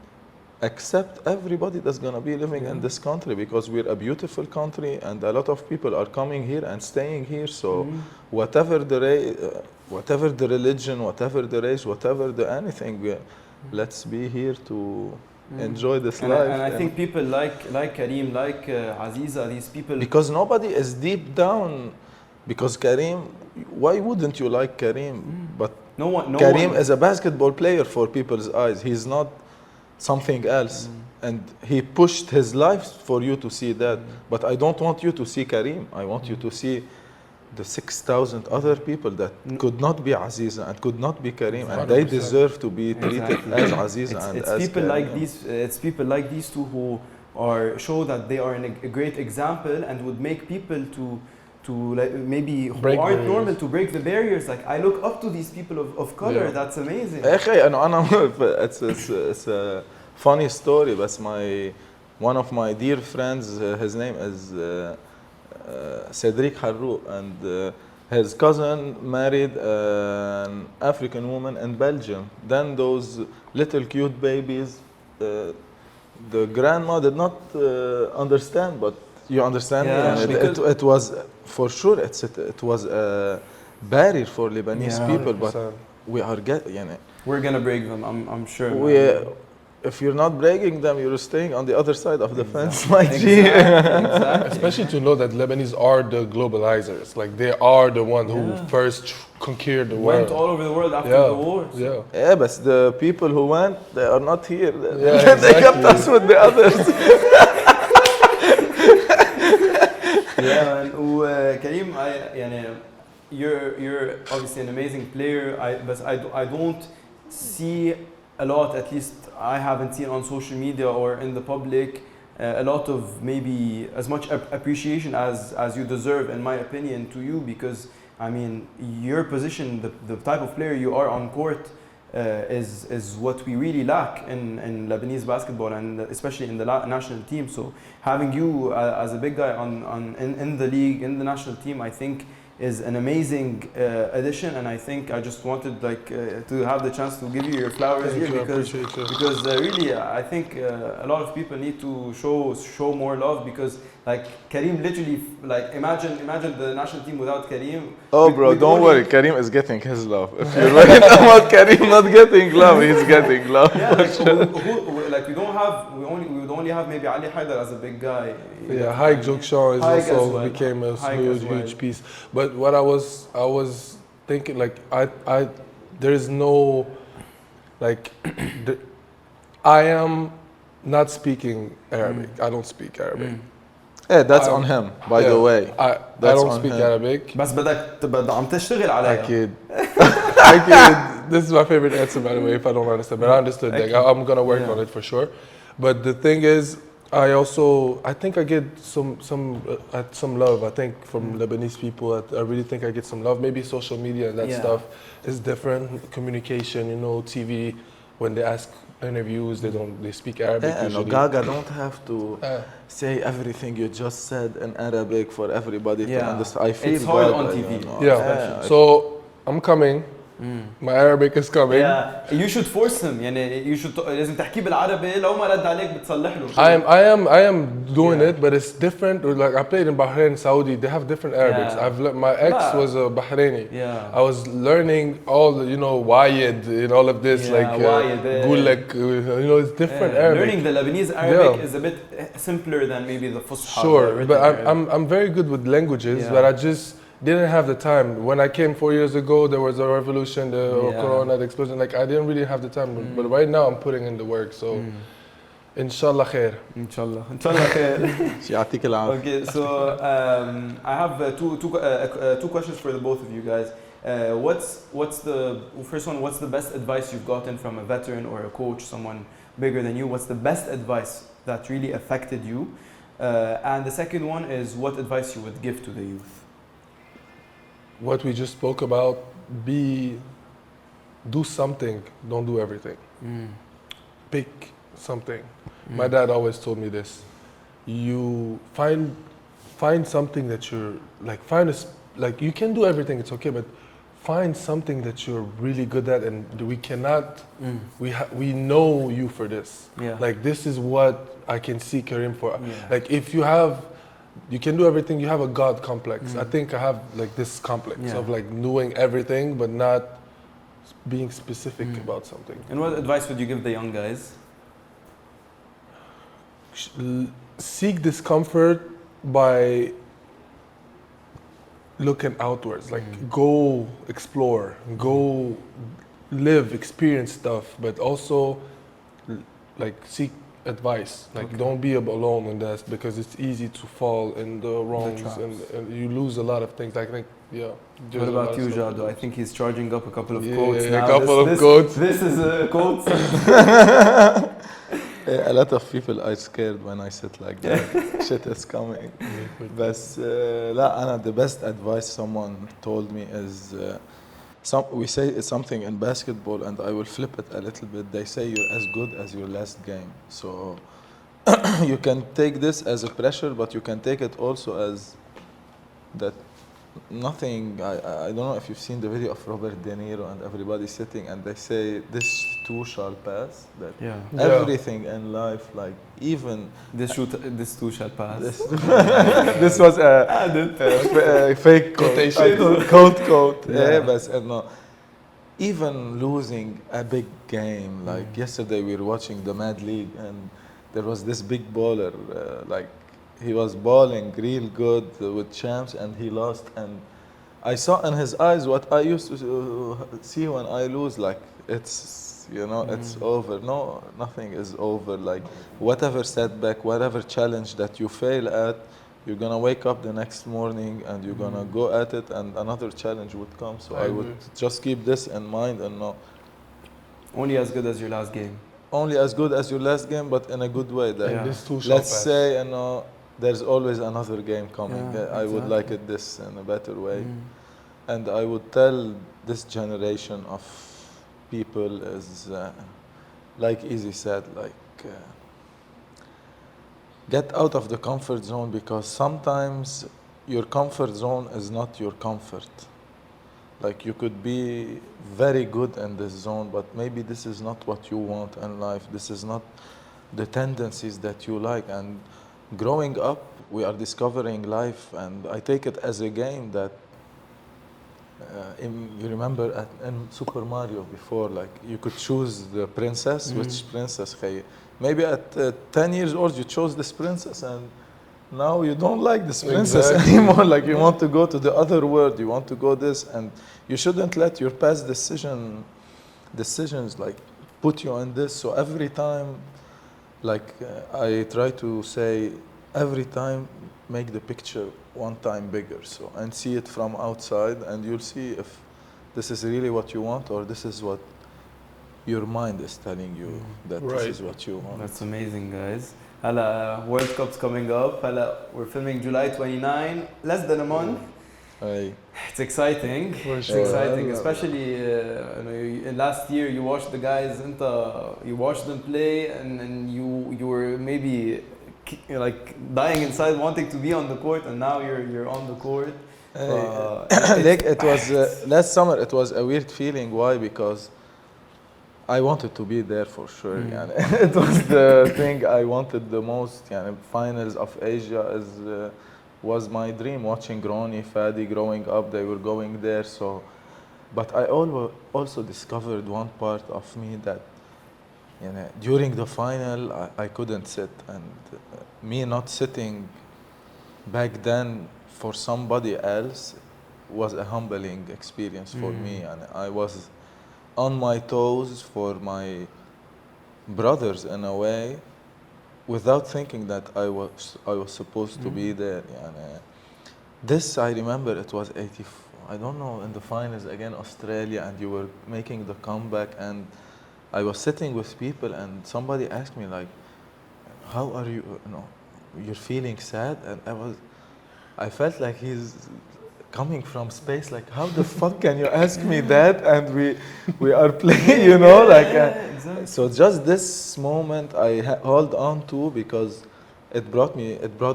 accept everybody that's gonna be living in this country, because we're a beautiful country and a lot of people are coming here and staying here. So whatever the religion, whatever the race, whatever the anything, let's be here to enjoy this life. And I think people like Karim, like Aziza, these people, because nobody is deep down. Because Karim, why wouldn't you like Karim? But Karim is a basketball player for people's eyes. He's not something else, and he pushed his life for you to see that. But I don't want you to see Karim. I want you to see the 6,000 other people that could not be Aziza and could not be Karim, and they deserve to be treated as Aziza and as people Karim. like these. It's people like these two who show that they are a great example and would make people to like maybe who aren't normal to break the barriers. Like, I look up to these people of color. That's amazing. It's a funny story, but one of my dear friends, his name is Cedric Harrou, and his cousin married an African woman in Belgium. Then those little cute babies, the grandma did not understand, but you understand? It was, for sure, it was a barrier for Lebanese people, but we are we're gonna break them, I'm sure. If you're not breaking them, you're staying on the other side of the fence, my G. Exactly. Especially to know that Lebanese are the globalizers. Like, they are the one who first conquered the world. Went all over the world after the war. Yeah, but the people who went, they are not here. Yeah, they kept us with the others. Karim, you're obviously an amazing player. But I don't see a lot, at least I haven't seen on social media or in the public, a lot of maybe as much appreciation as you deserve, in my opinion, to you, because I mean, your position, the type of player you are on court, is what we really lack in Lebanese basketball, and especially in the national team. So having you as a big guy in the league, in the national team, I think is an amazing addition, and I think I just wanted to have the chance to give you your flowers here, because really I think a lot of people need to show more love, because Karim literally, imagine the national team without Karim. Oh bro, don't worry, Karim is getting his love. If you're worried about Karim not getting love, he's getting love. Yeah, we would only have maybe Ali Heidel as a big guy. Yeah, Haig Jokshaw became a huge piece. But what I was thinking, there is no, I am not speaking Arabic. I don't speak Arabic. Yeah, that's on him, by the way. I That's don't on speak him. Arabic. بس بدك تبقى عم تشتغل عليها. أكيد. أكيد. This is my favorite answer, by the way, if I don't understand. But I understood that. I'm gonna work on it for sure. But the thing is, I think I get some love. I think from Lebanese people, I really think I get some love. Maybe social media and that stuff is different. Communication, you know, TV, when they ask interviews, they speak Arabic usually. No, Gaga don't have to say everything you just said in Arabic for everybody to understand. I feel it's hard Gaga, on TV. So I'm coming. My Arabic is coming. Yeah, you should force him. يعني you should لازم تحكي بالعربي لو ما رد عليك بتصلح له. I am doing it, but it's different. Like I played in Bahrain, Saudi. They have different Arabics. My ex was a Bahraini. Yeah. I was learning all the, you know, Wayed and all of this, like Gulek. You know, it's different Arabic. Learning the Lebanese Arabic is a bit simpler than maybe the Fusha. Sure, but I'm very good with languages, but I just didn't have the time. When I came 4 years ago, there was a revolution, the Corona, the explosion. Like I didn't really have the time, but right now I'm putting in the work. So, inshallah khair. Inshallah khair. يعطيك العافية. Okay, so I have two questions for the both of you guys. What's the first one? What's the best advice you've gotten from a veteran or a coach, someone bigger than you? What's the best advice that really affected you? And the second one is what advice you would give to the youth? What we just spoke about, do something, don't do everything. Pick something. My dad always told me this. You find something that you're like, like you can do everything, it's okay, but find something that you're really good at, and we cannot, we know you for this. Like this is what I can see Karim for. Like if you can do everything, you have a God complex. I think I have like this complex of like doing everything but not being specific about something. And what advice would you give the young guys? Seek discomfort by looking outwards. Like go explore, go live, experience stuff, but also like seek advice. Like don't be alone in this, because it's easy to fall in the wrongs and you lose a lot of things. I think, What about you, Jad? I think he's charging up a couple of quotes now. A couple of quotes. This is a quote. A lot of people are scared when I sit like that. Shit is coming. But the best advice someone told me is, we say something in basketball, and I will flip it a little bit. They say you're as good as your last game. So you can take this as a pressure, but you can take it also as that nothing. I don't know if you've seen the video of Robert De Niro and everybody sitting, and they say this too shall pass. That everything in life, like even this too shall pass. This was a fake quotation. Quote. But no, even losing a big game, like yesterday we were watching the Mad League, and there was this big baller, like he was balling real good with champs, and he lost, and I saw in his eyes what I used to see when I lose, like it's, you know, it's over. No, nothing is over. Like whatever setback, whatever challenge that you fail at, you're gonna wake up the next morning and you're gonna go at it, and another challenge would come. So I would just keep this in mind and know. Only as good as your last game. Only as good as your last game, but in a good way. That let's say, you know, there's always another game coming. I would like it this in a better way. And I would tell this generation of people is, like Easy said, like get out of the comfort zone, because sometimes your comfort zone is not your comfort. Like you could be very good in this zone, but maybe this is not what you want in life. This is not the tendencies that you like. And growing up, we are discovering life, and I take it as a game that you remember in Super Mario before, like you could choose the princess, which princess. Maybe at 10 years old you chose this princess, and now you don't like this princess anymore. Like you want to go to the other world, you want to go this, and you shouldn't let your past decisions like put you in this. So every time like I try to say every time make the picture one time bigger, so and see it from outside, and you'll see if this is really what you want or this is what your mind is telling you that this is what you want. That's amazing, guys. هلا World Cup's coming up. هلا we're filming July 29, less than a month. Hey. It's exciting. For It's sure. exciting, especially last year you watched the guys. You watched them play, and you were maybe like dying inside, wanting to be on the court, and now you're on the court. Like it was last summer. It was a weird feeling. Why? Because I wanted to be there for sure. يعني. It was the thing I wanted the most. يعني, finals of Asia was my dream. Watching Ronnie, Fadi growing up, they were going there. So, but I also discovered one part of me that during the final I couldn't sit, and me not sitting back then for somebody else was a humbling experience for me, and I was on my toes for my brothers in a way, without thinking that I was supposed to be there. This I remember it was 84. I don't know, in the finals again Australia, and you were making the comeback, and I was sitting with people, and somebody asked me like, "How are you? You're feeling sad?" And I felt like he's coming from space. Like, how the fuck can you ask me that? And we are playing, exactly. So just this moment I hold on to, because it brought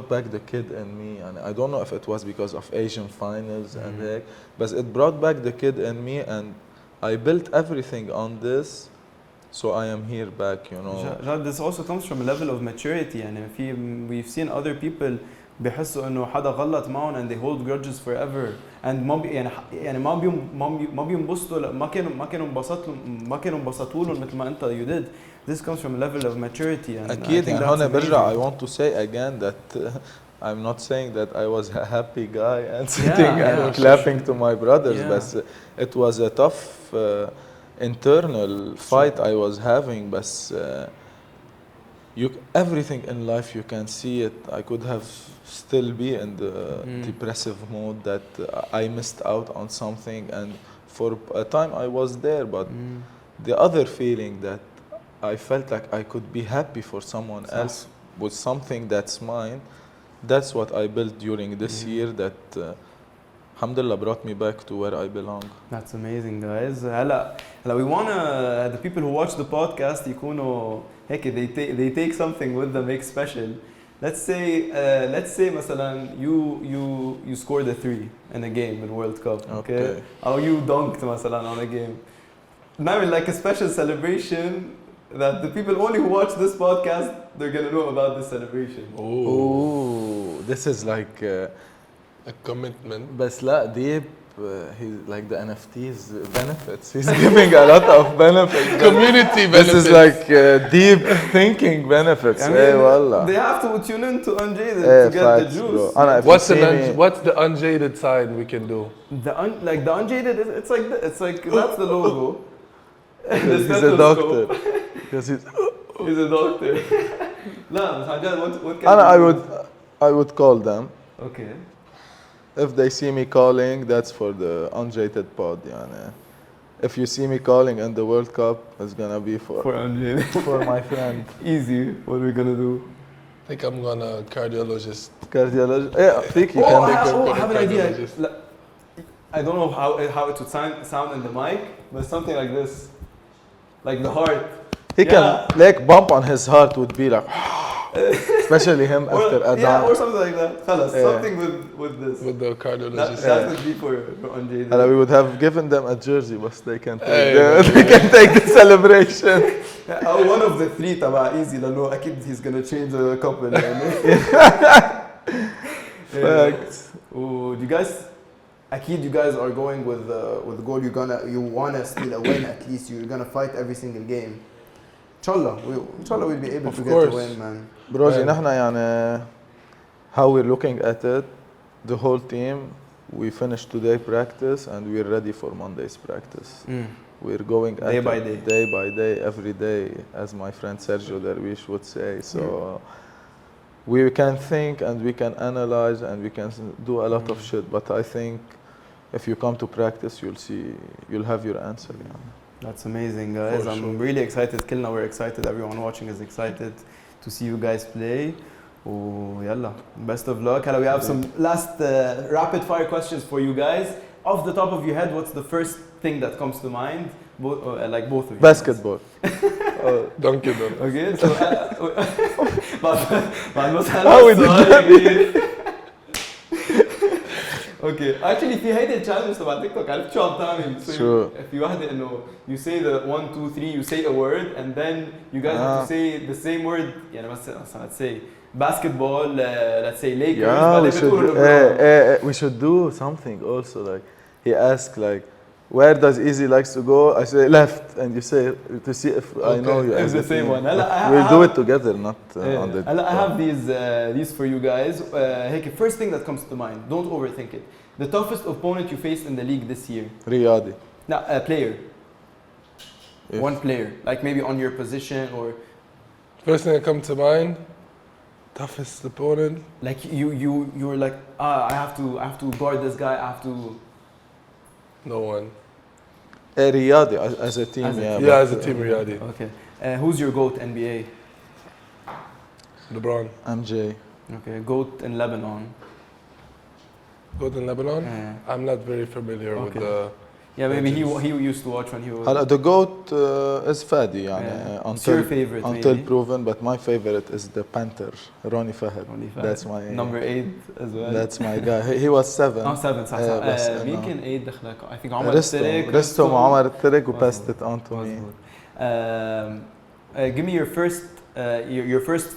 back the kid in me, and I don't know if it was because of Asian finals and heck, but it brought back the kid in me, and I built everything on this. So I am here back, Jad, this also comes from a level of maturity. يعني we've seen other people بيحسوا انه حدا غلط معهم and they hold grudges forever, and ما بينبسطوا ما كانوا انبسطوا لهم مثل ما انت you did. This comes from a level of maturity, and أكيد. يعني هون برجع I want to say again that I'm not saying that I was a happy guy and sitting and clapping to my brothers, but it was a tough internal fight I was having, but everything in life you can see it. I could have still be in the depressive mode that I missed out on something, and for a time I was there, but the other feeling that I felt like I could be happy for someone else with something that's mine, that's what I built during this year that alhamdulillah brought me back to where I belong. That's amazing, guys. هلا we wanna the people who watch the podcast يكونوا هيك they take something with them, make special. Let's say مثلا you scored a 3 in a game in World Cup, okay? Or you dunked مثلا on a game. نعمل like a special celebration that the people only who watch this podcast, they're gonna know about this celebration. Oh, this is like a commitment. بس لا deep. He's like the NFTs benefits. He's giving a lot of benefits. Community benefits. This is like deep thinking benefits. I mean, they have to tune in to Unjaded to get the juice. What's the Unjaded side we can do? The Unjaded, it's like that's the logo. He's a doctor. Because he's a doctor. No, what can I would call them. Okay. If they see me calling, that's for the Unjaded pod. If you see me calling in the World Cup, it's gonna be for Unjaded. For my friend. Easy. What are we gonna do? I think I'm gonna cardiologist. Yeah, I think you can. I have an idea. I don't know how it would sound in the mic, but something like this, like the heart. He can like bump on his heart would be like. Especially him after a yeah, or something like that. Something with this. With the cardiologist. That would be for Unjaded. And we would have given them a jersey, but they can take the celebration. One of the 3 تبع easy لأنه أكيد he's gonna change a couple. Facts. You guys, أكيد you guys are going with the goal. You wanna steal a win at least. You're gonna fight every single game. Inshallah we'll be able to get the win, man. Broji, نحن يعني how we're looking at it, the whole team, we finished today practice and we're ready for Monday's practice. We're going Day by day. Day by day, every day, as my friend Sergio Dervish would say. So we can think and we can analyze and we can do a lot of shit. But I think if you come to practice, you'll have your answer. Yeah. That's amazing, guys. I'm really excited. Kilna, we're excited. Everyone watching is excited to see you guys play. Oh, yalla. Best of luck. We have some last rapid fire questions for you guys. Off the top of your head, what's the first thing that comes to mind? Like both of you. Basketball. Dunkin' Donuts. Okay, so How we did that? Okay, actually في هيدي التشالنج تبع تيك توك عرفت شو عم تعمل؟ Sure. في وحدة إنه you say the 1 2 3 you say a word and then you guys have to say the same word يعني مثلا let's say basketball let's say Lakers Yeah, we should do something also like he asked like where does Easy likes to go? I say left and you say to see if I know you. It's the same one. We'll do it together, not on the. I have these for you guys. Hey, first thing that comes to mind. Don't overthink it. The toughest opponent you faced in the league this year. Riyadi. No, a player. One player, like maybe on your position or. First thing that comes to mind. Toughest opponent. Like you were like I have to guard this guy. I have to. No one. Riyadi as a team, As a team, Riyadi. Okay. Who's your GOAT NBA? LeBron. MJ. Okay. GOAT in Lebanon. GOAT in Lebanon? I'm not very familiar with the... Yeah, maybe he used to watch when he was... The GOAT is Fadi, until your favorite, until maybe? proven, but my favorite is the Panther, Ronnie Fahad. That's my... Number 8 as well. That's my guy. He was 7. 7 صح مين كان 8 دخلك؟ I think عمر الترك. رستم وعمر الترك و passed it on to me. Give me your first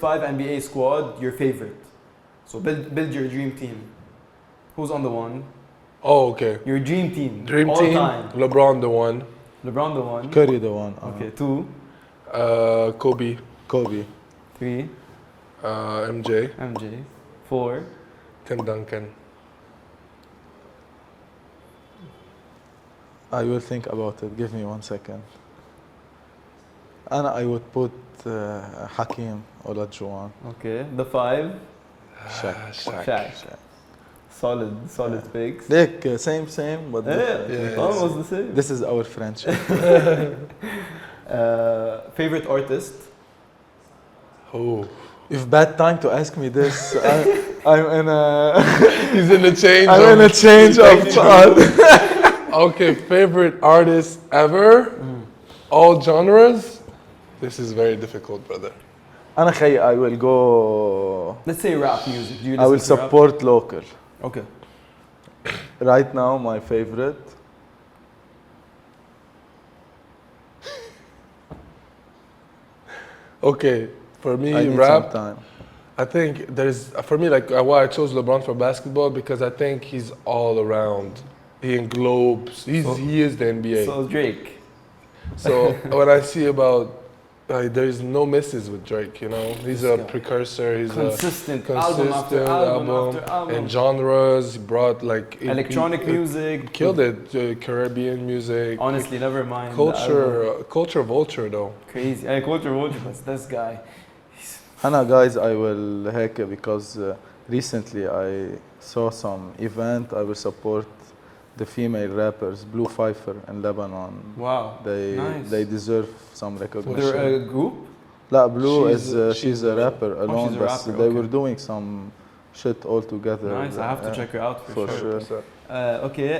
5 NBA squad, your favorite. So build your dream team. Who's on the one? Oh, okay. Your dream team. Dream all team. Time. LeBron the one. LeBron the one. Curry the one. Okay, 2. Kobe. 3. MJ. 4. Tim Duncan. I will think about it. Give me 1 second. And I would put Hakeem Olajuwon. Okay, the 5. Shaq. Solid picks. Like same, but almost the same. This is our friendship. Favorite artist? Oh. If bad time to ask me this, I'm in a. He's in a change. I'm in a change of art. Okay, favorite artist ever, all genres. This is very difficult, brother. I will go. Let's say rap music. Do you I will listen to support local. Okay. Right now, my favorite. Okay, for me, I need rap. some time. I think there's for me like why I chose LeBron for basketball because I think he's all around. He englobes. He is the NBA. So Drake. So when I see about there's no misses with Drake, you know. He's a precursor. He's consistent album after album. And genres. He brought like electronic music. Killed it. Caribbean music. Honestly, never mind. Culture vulture though. Crazy. Culture vulture. That's this guy. Hannah, guys, I will heck because recently I saw some event. I will support the female rappers, Blue Pfeiffer in Lebanon. Wow, nice. They deserve some recognition. They're a group? La, Blue she's a rapper alone, she's a but rapper, they were doing some shit all together. Nice, I have to check her out for sure. Okay,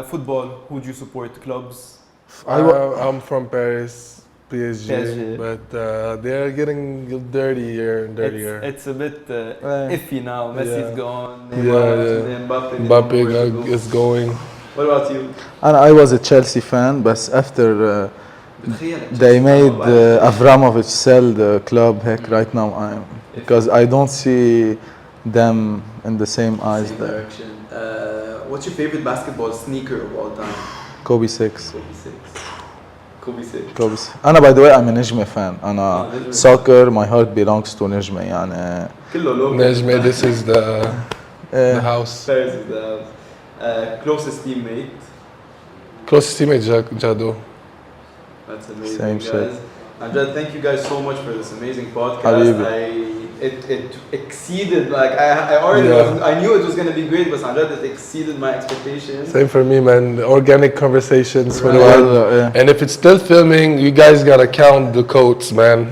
football, who do you support? Clubs? I'm from Paris. PSG. But they're getting dirtier and dirtier. It's a bit iffy now. Messi's gone. Mbappe is going. What about you? And I was a Chelsea fan, but after they made Abramovich sell the club, heck, right now because I don't see them in the same eyes there. What's your favorite basketball sneaker of all time? Kobe 6. Kobe 6. أنا by the way I'm a نجمة fan. أنا soccer my heart belongs to نجمة يعني. نجمة, this is the house. Paris is the house. Closest teammate. Closest teammate, Jado. That's amazing, Same guys. shit. Amjad, thank you guys so much for this amazing podcast. Habibi. It exceeded, like, I already I knew it was going to be great, but Amjad, it exceeded my expectations. Same for me, man. Organic conversations for the Right. one. Yeah. And if it's still filming, you guys gotta count the quotes, man.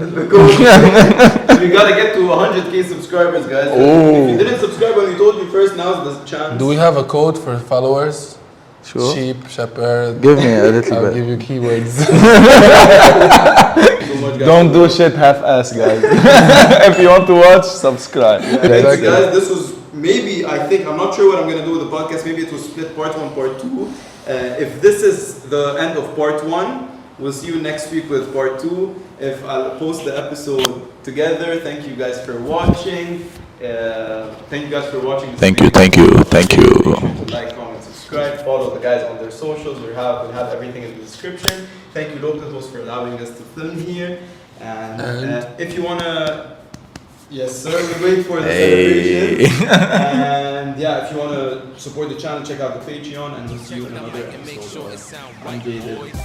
We gotta get to 100k subscribers, guys. Oh. If you didn't subscribe when we told you first, now's the chance. Do we have a code for followers? Sure. Sheep, shepherd. Give me a little I'll bit. give you keywords. Thank you so much, guys. Don't do shit half-ass, guys. If you want to watch, subscribe. Thanks, Exactly. guys. This was maybe, I think, I'm not sure what I'm going to do with the podcast. Maybe it will split part 1, part 2. If this is the end of part 1, we'll see you next week with part 2. If I'll post the episode together. Thank you guys for watching. Thank you guys for watching. Thank you. Make sure to like, comment, subscribe, follow the guys on their socials. We'll have everything in the description. Thank you, Locals, for allowing us to film here. And if you wanna, yes sir, we wait for the celebration. And yeah, if you wanna support the channel, check out the Patreon, and we'll see you in another and make sure episode it sound of right, Unjaded. boys.